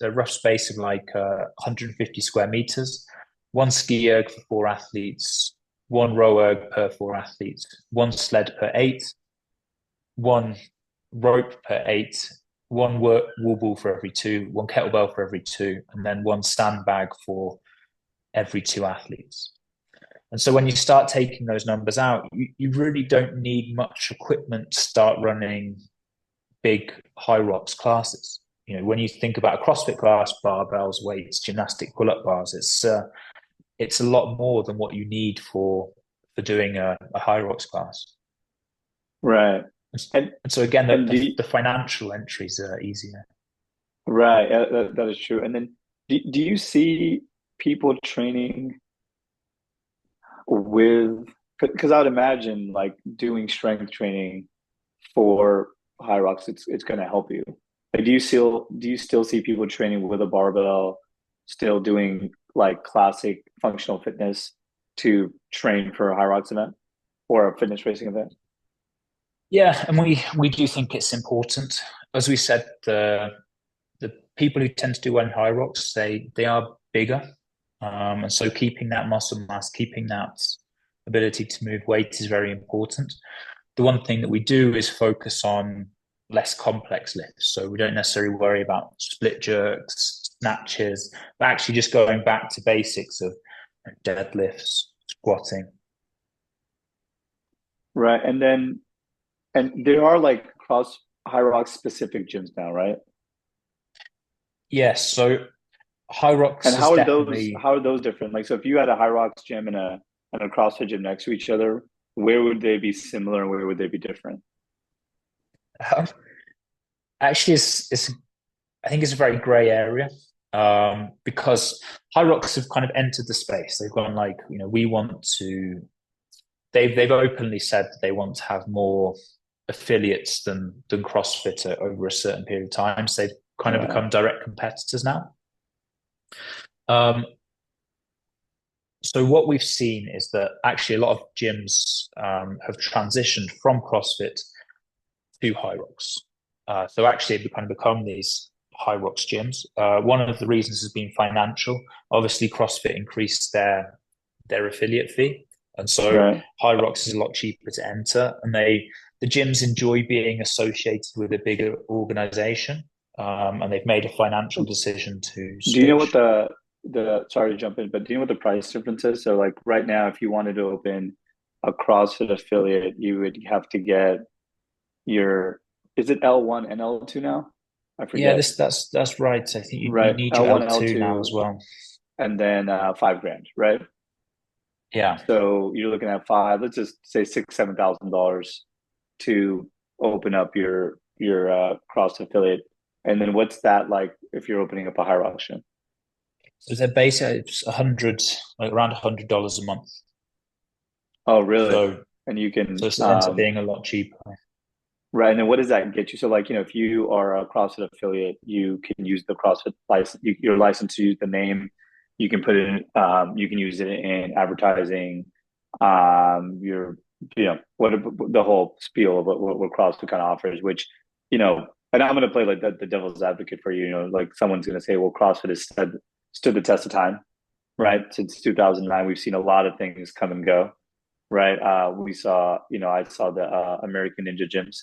of like 150 square meters, one ski erg for 4 athletes, one row erg per 4 athletes, one sled per eight, one rope per eight, one wall ball for every two, one kettlebell for every two, and then one sandbag for every two athletes. And so when you start taking those numbers out, you really don't need much equipment to start running big Hyrox classes. When you think about a CrossFit class, barbells, weights, gymnastic pull-up bars, it's a lot more than what you need for doing a Hyrox class. Right. And And so again, and the financial entries are easier. right, that is true. And then do you see people training with, because I would imagine like doing strength training for Hyrox, it's going to help you. Like, do you still see people training with a barbell, still doing like classic functional fitness to train for a Hyrox event or a fitness racing event? Yeah, and we do think it's important. As we said, the people who tend to do well in Hyrox, they are bigger. And so keeping that muscle mass, keeping that ability to move weight is very important. The one thing that we do is focus on less complex lifts. So we don't necessarily worry about split jerks, snatches, but actually just going back to basics of deadlifts, squatting. Right. And there are like cross Hyrox specific gyms now, right? Yes, so And Hyrox is definitely how are those different? Like, so if you had a Hyrox gym and a CrossFit gym next to each other, where would they be similar and where would they be different? actually it's I think it's a very gray area, because Hyrox have kind of entered the space. They've gone like, we want to. They've openly said that they want to have more affiliates than CrossFit over a certain period of time. So they've kind of Right. become direct competitors now. Um, so what we've seen is that actually a lot of gyms have transitioned from CrossFit to Hyrox. So actually, they've kind of become these Hyrox gyms. One of the reasons has been financial. Obviously, CrossFit increased their affiliate fee, and so Right. Hyrox is a lot cheaper to enter. And the gyms enjoy being associated with a bigger organization, and they've made a financial decision to Do you know what switch. the sorry to jump in, but do you know what the price difference is? So like right now, if you wanted to open a CrossFit affiliate, you would have to get your, is it L1 and L2 now? I Yeah, forget. that's right. I think you Right. need your L1, L2 now as L2, well. and then 5 grand, right? Yeah. So you're looking at five, let's just say six, $7,000 to open up your cross affiliate. And then what's that like if you're opening up a higher auction? So their base is 100, like around $100 a month. Oh, really? So And you can, it ends up being a lot cheaper. right. And then what does that get you? So like, if you are a CrossFit affiliate, you can use the CrossFit license, your license to use the name. You can put it in, you can use it in advertising. Your, what the whole spiel of what CrossFit kind of offers, which, and I'm going to play like the devil's advocate for you, like someone's going to say, well, CrossFit has stood the test of time, right? Since 2009, we've seen a lot of things come and go, right? We saw, I saw the American Ninja gyms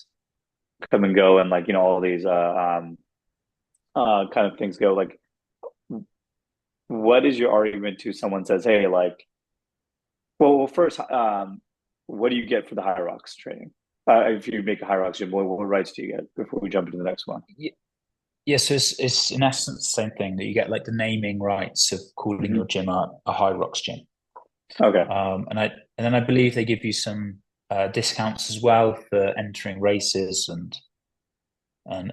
come and go, and like all these kind of things go. Like, what is your argument to someone says, hey, like, well first, what do you get for the Hyrox training? If you make a Hyrox gym, what rights do you get before we jump into the next one? Yeah, so it's in essence the same thing that you get like the naming rights of calling your Hmm. gym a Hyrox gym. Okay. And then I believe they give you some discounts as well for entering races and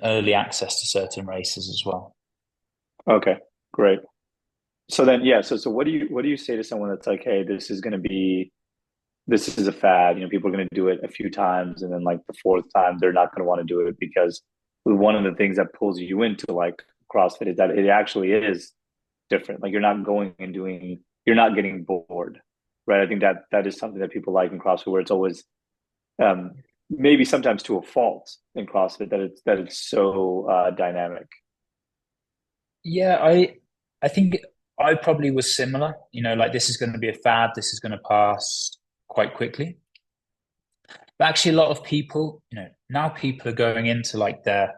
early access to certain races as well. Okay, great. So then, yeah, so what do you say to someone that's like, hey, this is a fad. People are going to do it a few times, and then like the fourth time, they're not going to want to do it because one of the things that pulls you into like CrossFit is that it actually is different. Like you're not getting bored, right? I think that is something that people like in CrossFit, where it's always um, maybe sometimes to a fault in CrossFit that it's so dynamic. Yeah, I think I probably was similar. Like this is going to be a fad. This is going to pass quite quickly. But actually, a lot of people, now people are going into like their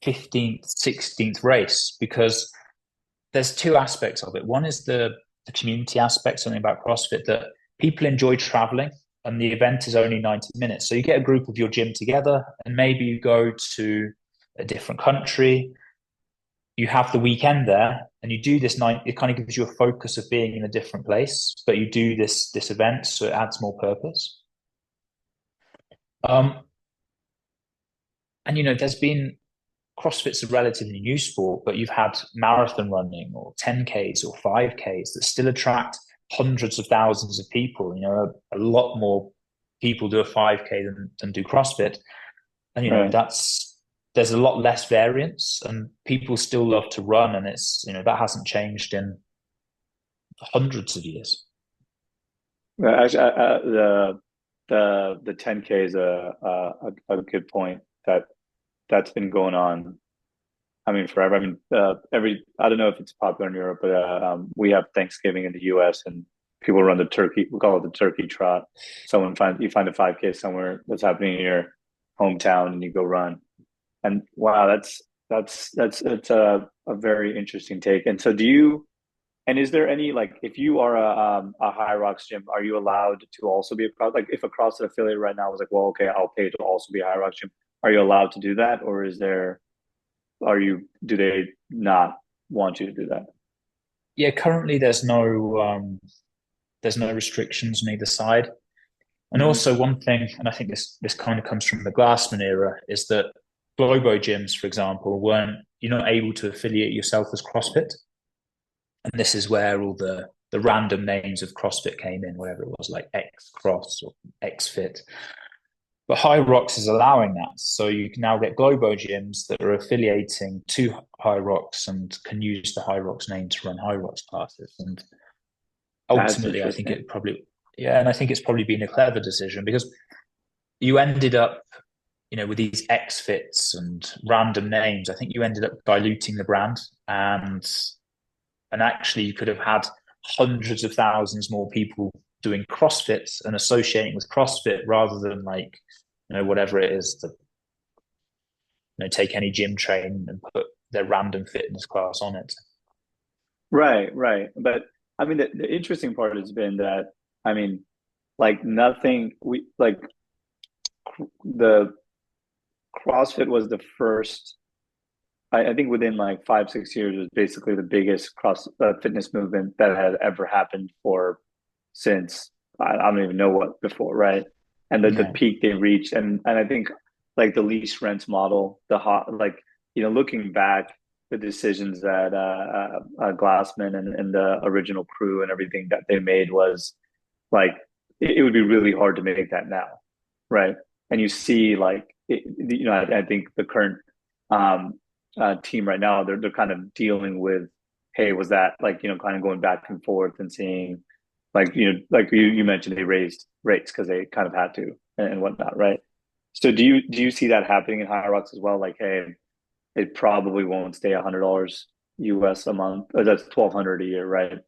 15th, 16th race because there's two aspects of it. One is the community aspect, something about CrossFit that people enjoy traveling and the event is only 90 minutes. So you get a group of your gym together and maybe you go to a different country. You have the weekend there and you do this night. It kind of gives you a focus of being in a different place, but you do this event. So it adds more purpose. Um, and there's been CrossFit's a relatively new sport, but you've had marathon running or 10Ks or 5Ks that still attract hundreds of thousands of people. A lot more people do a 5K than do CrossFit. And, Right. there's a lot less variance and people still love to run. And that hasn't changed in hundreds of years. Actually, the 10K is a good point that's been going on. I mean, forever. I mean, I don't know if it's popular in Europe, but we have Thanksgiving in the U.S. and people run the turkey. We call it the turkey trot. You find a 5K somewhere that's happening in your hometown, and you go run. And wow, that's a very interesting take. And so, and is there any like if you are a Hyrox gym, are you allowed to also be like if a CrossFit affiliate right now was like, well, okay, I'll pay to also be a Hyrox gym. Are you allowed to do that, or do they not want you to do that? Yeah, currently there's no restrictions on either side. And Hmm. also one thing, and I think this kind of comes from the Glassman era, is that Globo gyms, for example, weren't you're not able to affiliate yourself as CrossFit. And this is where all the random names of CrossFit came in, whatever it was, like X Cross or X Fit. But Hyrox is allowing that. So you can now get Globo gyms that are affiliating to Hyrox and can use the Hyrox name to run Hyrox classes. And That's ultimately, I think interesting. it probably, yeah, and I think it's probably been a clever decision because you ended up, with these X fits and random names. I think you ended up diluting the brand, and actually you could have had hundreds of thousands more people doing CrossFit and associating with CrossFit rather than like, whatever it is to, take any gym train and put their random fitness class on it. Right, right. But I mean, the interesting part has been that I mean, like nothing. We like the CrossFit was the first. I think within like 5 6 years was basically the biggest cross fitness movement that had ever happened for since I don't even know what before, right? And the Yeah. peak they reached, and I think like the lease rent model, the hot like looking back. the decisions that Glassman and the original crew and everything that they made was like it would be really hard to make that now, right? And you see, like, I think the current um, team right now, they're kind of dealing with, hey, was that like, kind of going back and forth and seeing, like, like you mentioned, they raised rates because they kind of had to and whatnot, right? So do you see that happening in Hyrox as well? Like, hey, it probably won't stay $100 US a month. Or that's 1,200 a year, right?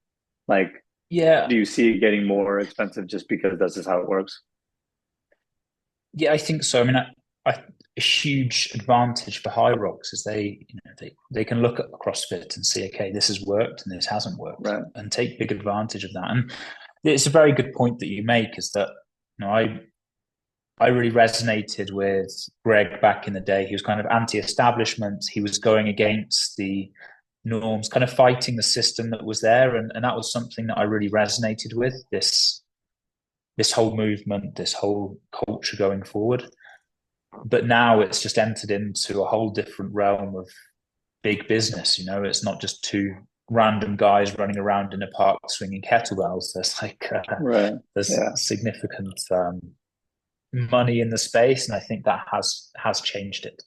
Like, Yeah, do you see it getting more expensive just because that's just how it works? yeah, I think so. I mean, a huge advantage for Hyrox is they can look at CrossFit and see, okay, this has worked and this hasn't worked, Right. and take big advantage of that. And it's a very good point that you make, is that I really resonated with Greg back in the day. He was kind of anti-establishment. He was going against the norms, kind of fighting the system that was there, and that was something that I really resonated with. This whole movement, this whole culture going forward. But now it's just entered into a whole different realm of big business. It's not just two random guys running around in a park swinging kettlebells. Right. There's Yeah. significant money in the space, and I think that has changed it.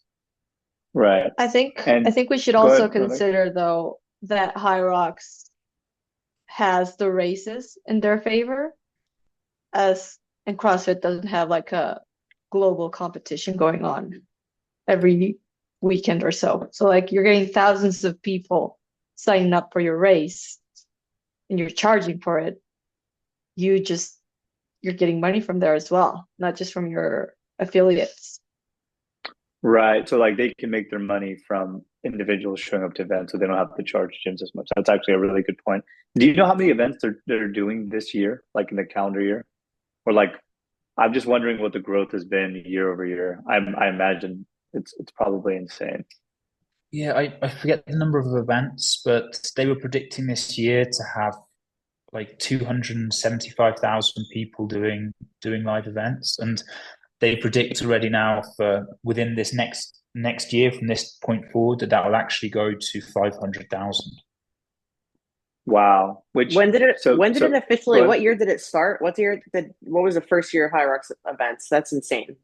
Right. I And think we should go also ahead, Alex. consider though that Hyrox has the races in their favor, as and CrossFit doesn't have like a global competition going on every weekend or so. So like you're getting thousands of people signing up for your race and you're charging for it. You're getting money from there as well, not just from your affiliates. Right. So like they can make their money from individuals showing up to events, so they don't have to charge gyms as much. That's actually a really good point. Do you know how many events they're doing this year, like in the calendar year? Or like I'm just wondering what the growth has been year over year. I imagine it's probably insane. Yeah, I forget the number of events, but they were predicting this year to have like 275,000 people doing live events, and they predict already now for within this next year, from this point forward, that will actually go to 500,000. Wow. Which When did it so when did it so officially, go ahead. what year did it start? What was the first year of Hyrox events? That's insane.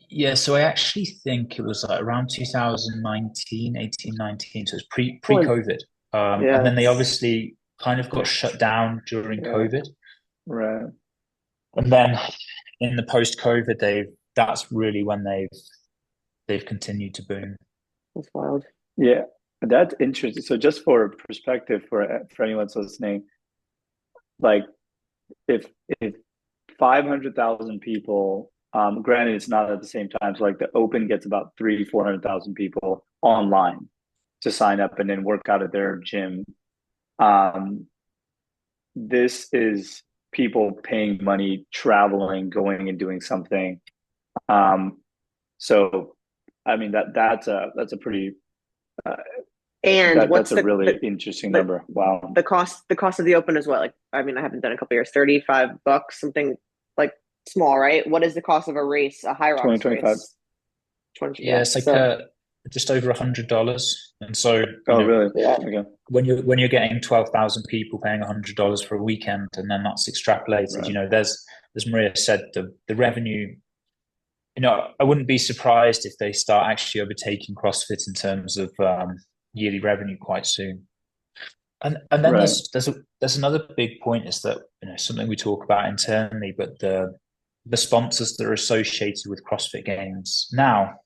Yeah, so I actually think it was like around 2019, 18, 19. So it's Well, pre-COVID. And yeah, then they obviously kind of got shut down during Yeah, COVID. right. And then in the post-COVID, that's really when they've continued to boom. that's wild. Yeah, that's interesting. So just for perspective for anyone that's listening, like if if 500,000 people, granted it's not at the same time, so like the open gets about 400,000 people online to sign up and then work out at their gym. Um, this is people paying money, traveling, going and doing something. Um, so I mean that's a pretty uh, And that's what's a really interesting the number. Wow. the cost of the open is what? Like, I mean, I haven't done a couple years. $35, something like small, right? What is the cost of a race, a Hyrox 2025. race? 20, Yeah, yeah. it's like So just over $100. And so, Oh, really? yeah, Okay. when you're getting 12,000 people paying $100 for a weekend, and then that's extrapolated, Right. there's, as Maria said, the revenue. I wouldn't be surprised if they start actually overtaking CrossFit in terms of yearly revenue quite soon. And then Right. there's another big point, is that something we talk about internally, but the sponsors that are associated with CrossFit Games now,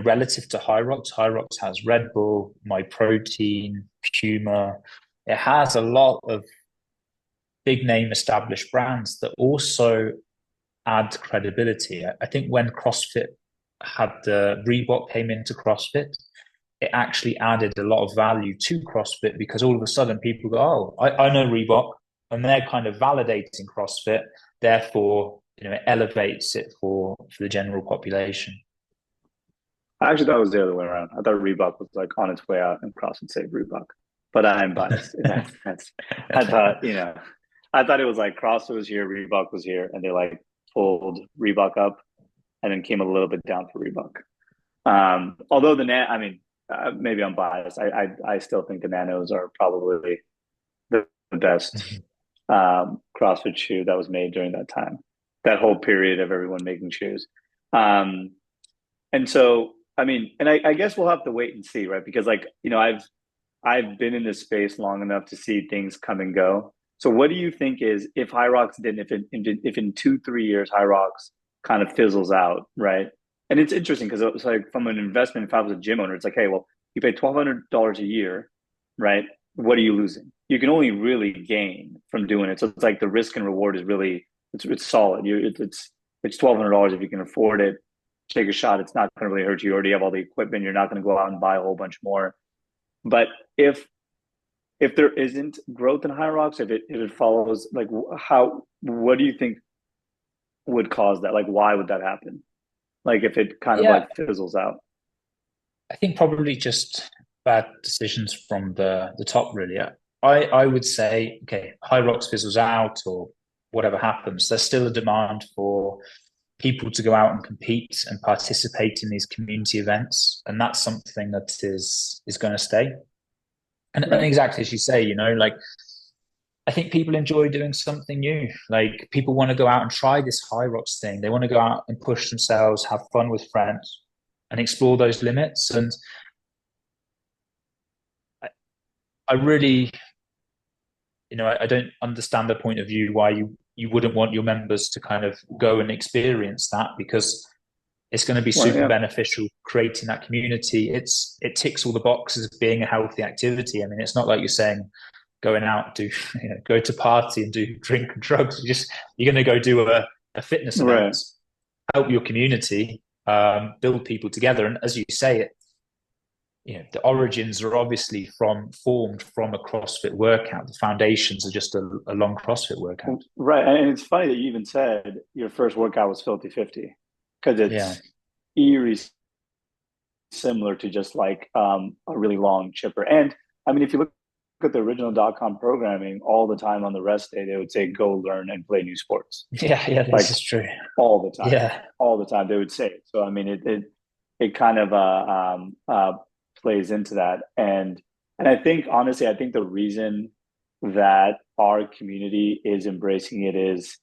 relative to Hyrox has Red Bull, My Protein, Puma. It has a lot of big name established brands that also add credibility. I think when CrossFit had the Reebok came into CrossFit, it actually added a lot of value to CrossFit, because all of a sudden people go, oh, I know Reebok, and they're kind of validating CrossFit. Therefore, it elevates it for the general population. I actually thought it was the other way around. I thought Reebok was like on its way out and CrossFit saved Reebok. But I'm biased. That's I thought, I thought it was like CrossFit was here, Reebok was here, and they like pulled Reebok up and then came a little bit down for Reebok. Although I mean, maybe I'm biased. I still think the Nanos are probably the best CrossFit shoe that was made during that time, that whole period of everyone making shoes. Um, and so, I mean, and I guess we'll have to wait and see, right? Because like, I've been in this space long enough to see things come and go. So what do you think is if Hyrox didn't, if in 2, 3 years Hyrox kind of fizzles out, right? And it's interesting because it's like from an investment, if I was a gym owner, it's like, hey, well, you pay $1,200 a year, right? What are you losing? You can only really gain from doing it. So it's like the risk and reward is really it's solid. It's $1,200 if you can afford it. Take a shot. It's not going to really hurt you. You already have all the equipment. You're not going to go out and buy a whole bunch more. But if there isn't growth in Hyrox, if it follows, like what do you think would cause that? Like, why would that happen? Like, if it kind of Yeah, like fizzles out. I think probably just bad decisions from the top, really. I would say, okay, Hyrox fizzles out or whatever happens, there's still a demand for people to go out and compete and participate in these community events, and that's something that is going to stay. And Right. exactly as you say, like I think people enjoy doing something new. Like people want to go out and try this Hyrox thing. They want to go out and push themselves, have fun with friends, and explore those limits. And I really, I don't understand the point of view why you wouldn't want your members to kind of go and experience that, because it's going to be Well, super yeah. beneficial creating that community. It ticks all the boxes of being a healthy activity. I mean, it's not like you're saying going out do go to party and do drink and drugs. You're going to go do a fitness event, Right. help your community, build people together. And as you say, the origins are obviously formed from a CrossFit workout. The foundations are just a long CrossFit workout. Right. And it's funny that you even said your first workout was Filthy 50 because Yeah. it's eerie similar to just like a really long chipper. And I mean, if you look at the original.com programming, all the time on the rest day, they would say, go learn and play new sports. Yeah, this Like is true. all the time. Yeah. All the time they would say it. So I mean it kind of plays into that. And I think honestly, I think the reason that our community is embracing it is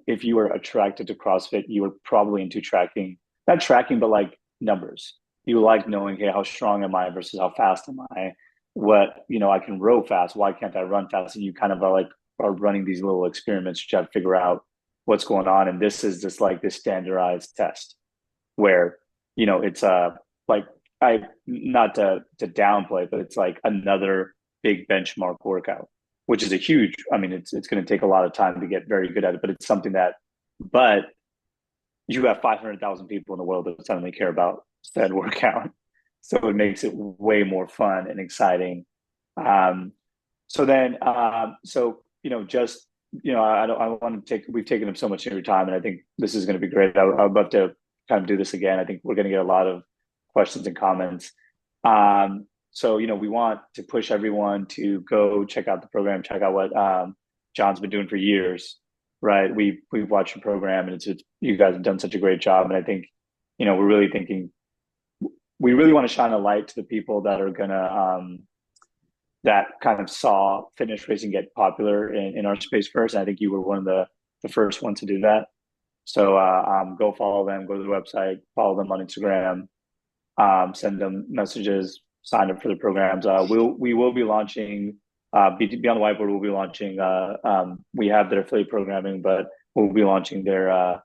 if you are attracted to CrossFit, you are probably into tracking, not tracking, but like numbers. You like knowing, hey, how strong am I versus how fast am I? What, I can row fast. Why can't I run fast? And you kind of are running these little experiments to try to figure out what's going on. And this is just like this standardized test where, it's like I not to downplay, but it's like another big benchmark workout, which is a huge, I mean, it's going to take a lot of time to get very good at it, but it's something but you have 500,000 people in the world that suddenly care about said workout. So it makes it way more fun and exciting. Um, so then, just, I want to we've taken up so much of your time and I think this is going to be great. I'd love to kind of do this again. I think we're going to get a lot of questions and comments. So, we want to push everyone to go check out the program, check out what John's been doing for years, right? We've watched the program and it's you guys have done such a great job. And I think, we're really thinking, we really want to shine a light to the people that are going to, that kind of saw fitness racing get popular in our space first. And I think you were one of the first ones to do that. So go follow them, go to the website, follow them on Instagram, send them messages, sign up for the programs. We will be launching Beyond the Whiteboard. Will be launching. We have their affiliate programming, but we'll be launching their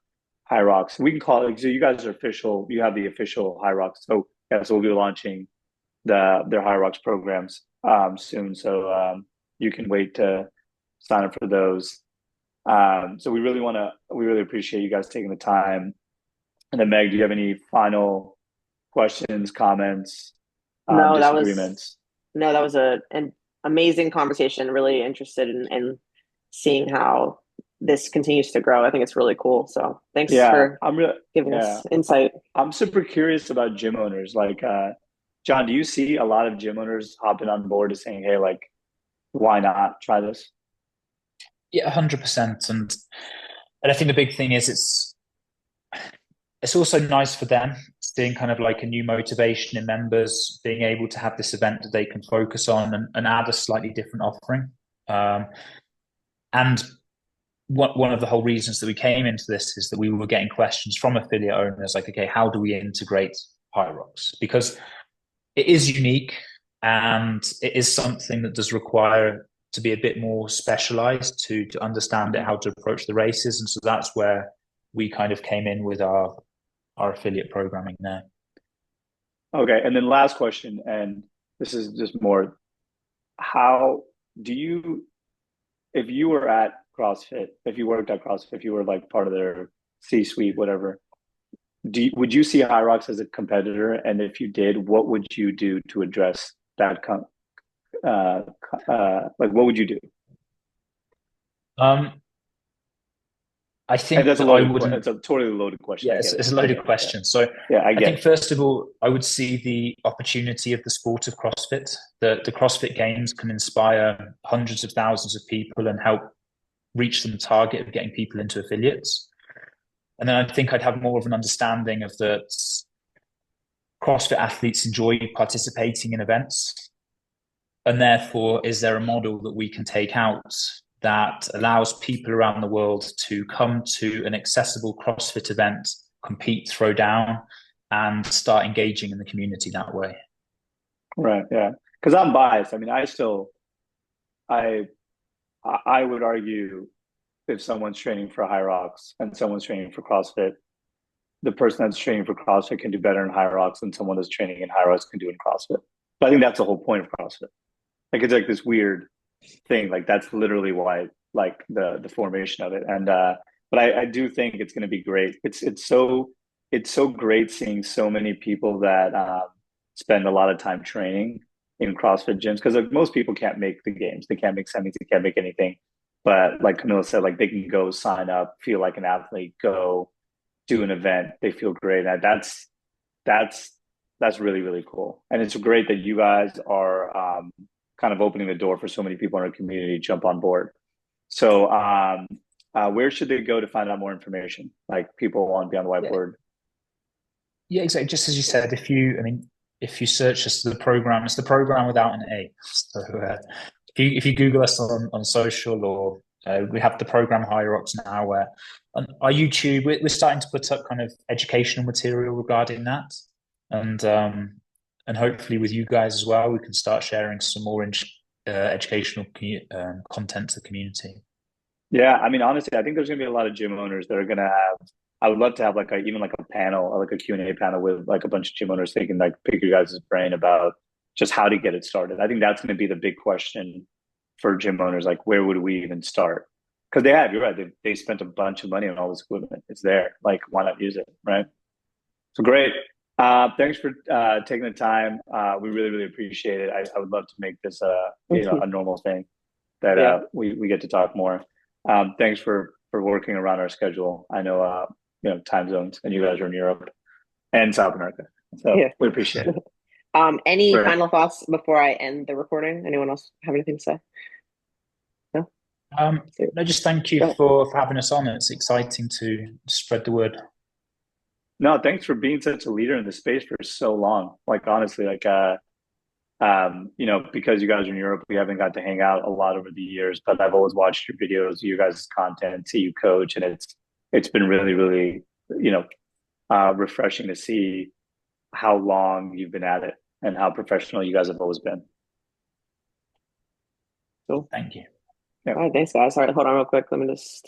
Hyrox. We can call it. So you guys are official. You have the official Hyrox. So yeah, so we'll be launching their Hyrox programs soon. So you can wait to sign up for those. So we really appreciate you guys taking the time. And then Meg, do you have any final questions, comments, No, disagreements? that was an amazing conversation. Really interested in seeing how this continues to grow. I think it's really cool. So thanks for giving us insight. I'm super curious about gym owners. Like, John, do you see a lot of gym owners hopping on board and saying, hey, like, why not try this? Yeah, 100%. And I think the big thing is it's also nice for them seeing kind of like a new motivation in members, being able to have this event that they can focus on and add a slightly different offering. And one of the whole reasons that we came into this is that we were getting questions from affiliate owners like, okay, how do we integrate Hyrox? Because it is unique and it is something that does require to be a bit more specialized to understand it, how to approach the races. And so that's where we kind of came in with our affiliate programming there. Okay. And then last question, and this is just more, how do you, if you were at CrossFit, if you worked at CrossFit, if you were like part of their C-suite, whatever, would you see Hyrox as a competitor? And if you did, what would you do to address that? Like, what would you do? I think and that's that a loaded, it's a totally loaded question. Yeah, it's a loaded question. Yeah. So yeah, I think first of all, I would see the opportunity of the sport of CrossFit. The CrossFit Games can inspire hundreds of thousands of people and help reach the target of getting people into affiliates. And then I think I'd have more of an understanding of that CrossFit athletes enjoy participating in events. And therefore, is there a model that we can take out that allows people around the world to come to an accessible CrossFit event, compete, throw down, and start engaging in the community that way? Right. Yeah. Because I'm biased. I mean, I would argue if someone's training for Hyrox and someone's training for CrossFit, the person that's training for CrossFit can do better in Hyrox than someone that's training in Hyrox can do in CrossFit. But I think that's the whole point of CrossFit. Like, it's like this weird thing. Like, that's literally why, like, the formation of it. And but I do think it's going to be great. It's so great seeing so many people that spend a lot of time training in CrossFit gyms, because like most people can't make the games, they can't make semis, they can't make anything. But like Camilla said, like they can go sign up, feel like an athlete, go do an event, they feel great. And that's really, really cool. And it's great that you guys are kind of opening the door for so many people in our community to jump on board. So where should they go to find out more information? Like, people want to be on the whiteboard. Yeah, exactly. Just as you said, if you search us, the Progrm, it's the Progrm without an A. So if you Google us on social, or we have the Progrm Hyrox now, where on our YouTube, we're starting to put up kind of educational material regarding that. And hopefully with you guys as well, we can start sharing some more educational content to the community. Yeah, I mean, honestly, I think there's going to be a lot of gym owners that are going to have. I would love to have like even like a panel, like a Q&A panel with like a bunch of gym owners, so they can like pick your guys' brain about just how to get it started. I think that's going to be the big question for gym owners. Like, where would we even start? Because you're right, they spent a bunch of money on all this equipment. It's there. Like, why not use it, right? So great. Thanks for taking the time. We really, really appreciate it. I would love to make this a normal thing that we get to talk more. Thanks for working around our schedule. I know time zones, and you guys are in Europe and South America, so we appreciate it. Any final thoughts before I end the recording? Anyone else have anything to say? No. No, just thank you for having us on. It's exciting to spread the word. No, thanks for being such a leader in the space for so long. Like, honestly, like because you guys are in Europe, we haven't got to hang out a lot over the years, but I've always watched your videos, you guys' content, see you coach, and it's been really, really, refreshing to see how long you've been at it and how professional you guys have always been. Cool. Thank you. Yeah. All right, thanks, guys. All right, hold on real quick. Let me just